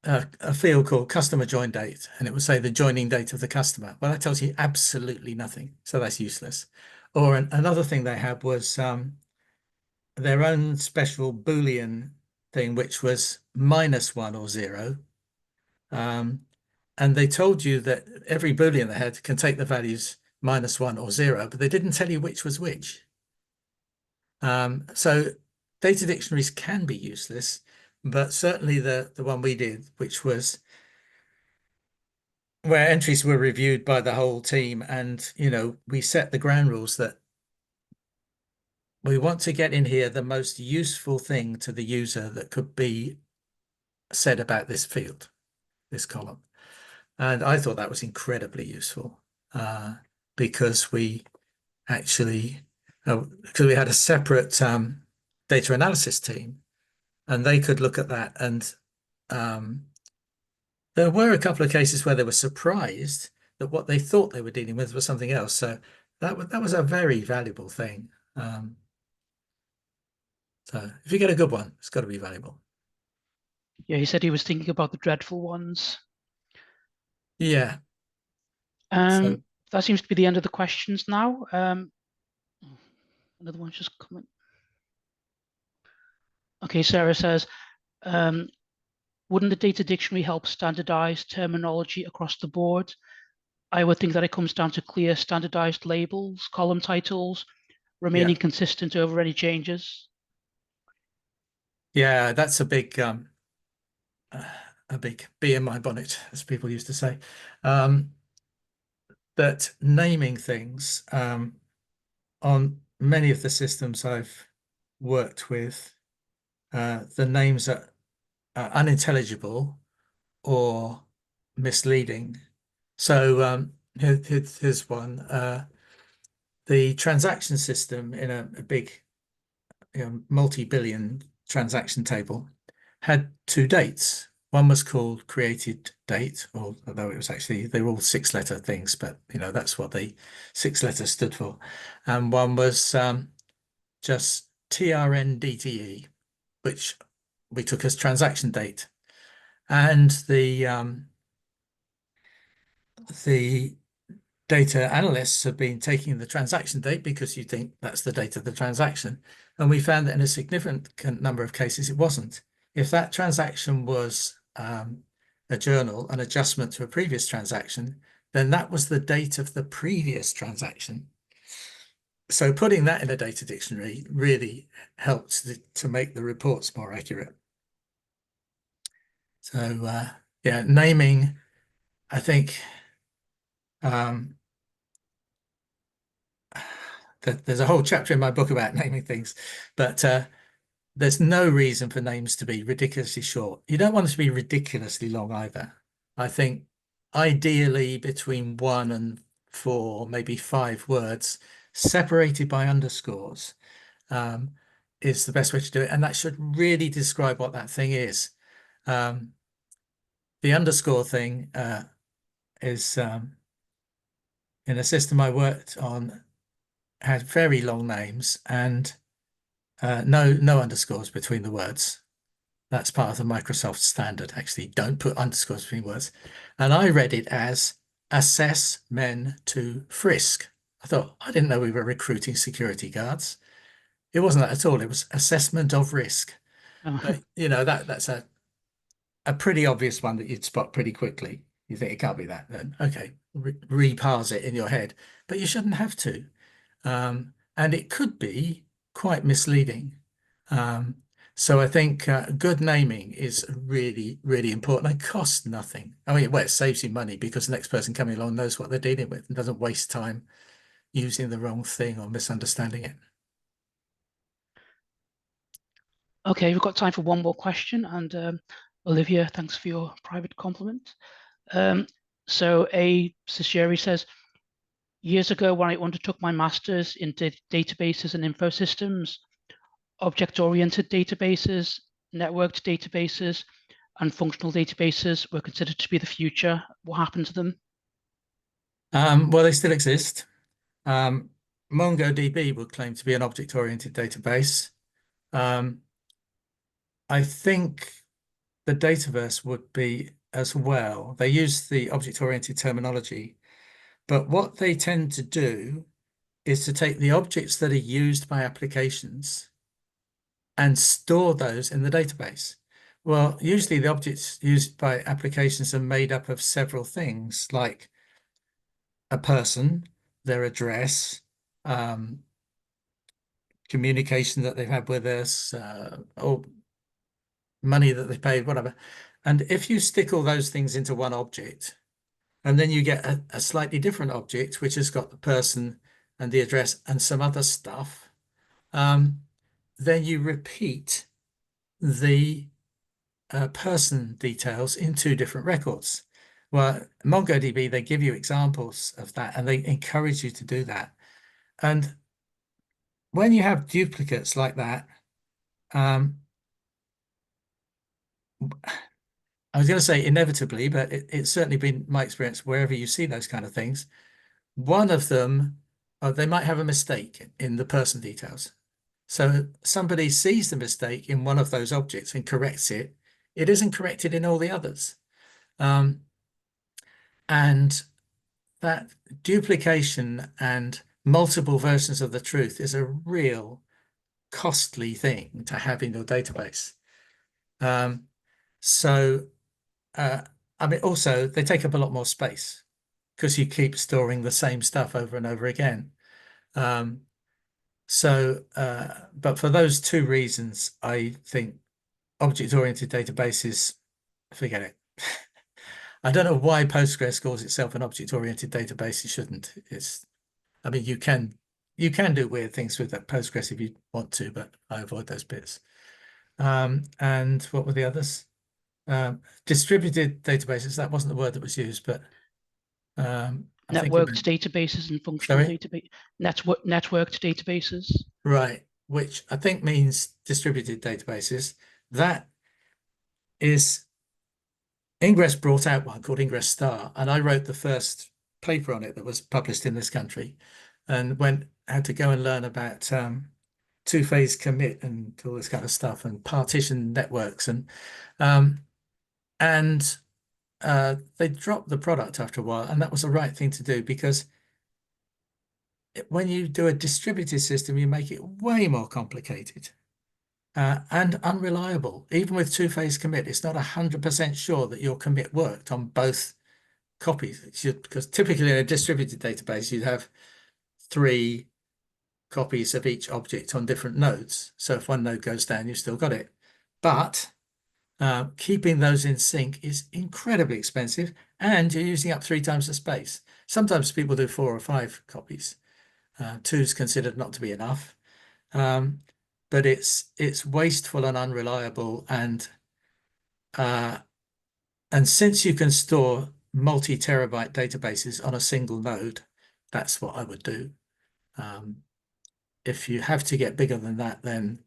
a field called customer join date, and it would say the joining date of the customer. Well, that tells you absolutely nothing, so that's useless. Or another thing they had was their own special Boolean thing, which was -1 or 0. And they told you that every Boolean they had can take the values -1 or 0, but they didn't tell you which was which. So data dictionaries can be useless, but certainly the one we did, which was where entries were reviewed by the whole team, and we set the ground rules that we want to get in here the most useful thing to the user that could be said about this field, this column. And I thought that was incredibly useful because we actually, because we had a separate data analysis team, and they could look at that. And there were a couple of cases where they were surprised that what they thought they were dealing with was something else. So that was a very valuable thing. So if you get a good one, it's got to be valuable. Yeah, he said he was thinking about the dreadful ones. Yeah. That seems to be the end of the questions now. Another one's just coming. Okay, Sarah says, wouldn't the data dictionary help standardize terminology across the board? I would think that it comes down to clear standardized labels, column titles, remaining consistent over any changes. Yeah, that's a big bee in my bonnet, as people used to say. That naming things on many of the systems I've worked with, the names are unintelligible or misleading. So here's one. The transaction system in a big multi-billion transaction table had 2 dates. One was called created date, although it was actually, they were all 6-letter things, but that's what the 6 letters stood for. And one was just TRNDTE, which we took as transaction date. And the data analysts have been taking the transaction date because you think that's the date of the transaction. And we found that in a significant number of cases, it wasn't. If that transaction was a journal, an adjustment to a previous transaction, then that was the date of the previous transaction. So putting that in a data dictionary really helped to make the reports more accurate. So yeah, naming, I think there's a whole chapter in my book about naming things, but there's no reason for names to be ridiculously short. You don't want it to be ridiculously long either. I think ideally between 1 and 4, maybe 5 words, separated by underscores, is the best way to do it. And that should really describe what that thing is. The underscore thing is in a system I worked on, had very long names and no underscores between the words. That's part of the Microsoft standard. Actually, don't put underscores between words. And I read it as assess men to frisk. I thought, I didn't know we were recruiting security guards. It wasn't that at all. It was assessment of risk. But that's a pretty obvious one that you'd spot pretty quickly. You think it can't be that, then okay, reparse it in your head, but you shouldn't have to. And it could be quite misleading. So I think good naming is really, really important and costs nothing. I mean, well, it saves you money because the next person coming along knows what they're dealing with and doesn't waste time using the wrong thing or misunderstanding it. Okay, we've got time for one more question. And Olivia, thanks for your private compliment. So Sasheri says, years ago when I undertook my master's in databases and info systems, object-oriented databases, networked databases, and functional databases were considered to be the future. What happened to them? Well, they still exist. MongoDB would claim to be an object-oriented database. I think the Dataverse would be as well. They use the object-oriented terminology, but what they tend to do is to take the objects that are used by applications and store those in the database. Well, usually the objects used by applications are made up of several things, like a person, their address, communication that they've had with us, or money that they paid, whatever. And if you stick all those things into one object, and then you get a slightly different object, which has got the person and the address and some other stuff, then you repeat the person details in two different records. Well, MongoDB, they give you examples of that, and they encourage you to do that. And when you have duplicates like that, I was going to say inevitably, but it's certainly been my experience wherever you see those kind of things. One of them, they might have a mistake in the person details. So somebody sees the mistake in one of those objects and corrects it. It isn't corrected in all the others. And that duplication and multiple versions of the truth is a real costly thing to have in your database. I mean, also, they take up a lot more space because you keep storing the same stuff over and over again. But for those two reasons, I think object-oriented databases, forget it. I don't know why Postgres calls itself an object-oriented database. It shouldn't. I mean, you can do weird things with that Postgres if you want to, but I avoid those bits. And what were the others? Distributed databases. That wasn't the word that was used, but networked databases and functional database. Networked databases. Right, which I think means distributed databases. That is, Ingress brought out one called Ingress Star, and I wrote the first paper on it that was published in this country, and had to go and learn about two-phase commit and all this kind of stuff, and partition networks, and they dropped the product after a while, and that was the right thing to do, because when you do a distributed system, you make it way more complicated and unreliable. Even with two-phase commit, it's not 100% sure that your commit worked on both copies. Because typically in a distributed database, you'd have 3 copies of each object on different nodes. So if one node goes down, you've still got it. But keeping those in sync is incredibly expensive, and you're using up 3 times the space. Sometimes people do 4 or 5 copies. 2 is considered not to be enough, but it's wasteful and unreliable. And since you can store multi-terabyte databases on a single node, that's what I would do. If you have to get bigger than that, then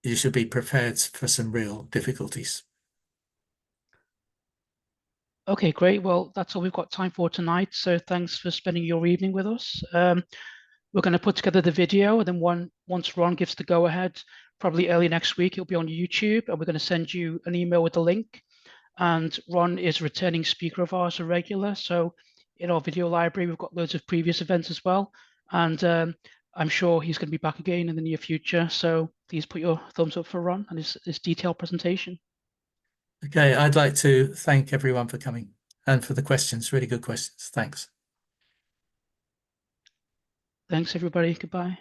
you should be prepared for some real difficulties. Okay, great. Well, that's all we've got time for tonight. So thanks for spending your evening with us. We're going to put together the video, and then once Ron gives the go-ahead, probably early next week, it'll be on YouTube, and we're going to send you an email with the link. And Ron is a returning speaker of ours, a regular. So in our video library, we've got loads of previous events as well. And I'm sure he's going to be back again in the near future. So please put your thumbs up for Ron and his detailed presentation. Okay, I'd like to thank everyone for coming and for the questions. Really good questions. Thanks. Thanks, everybody. Goodbye.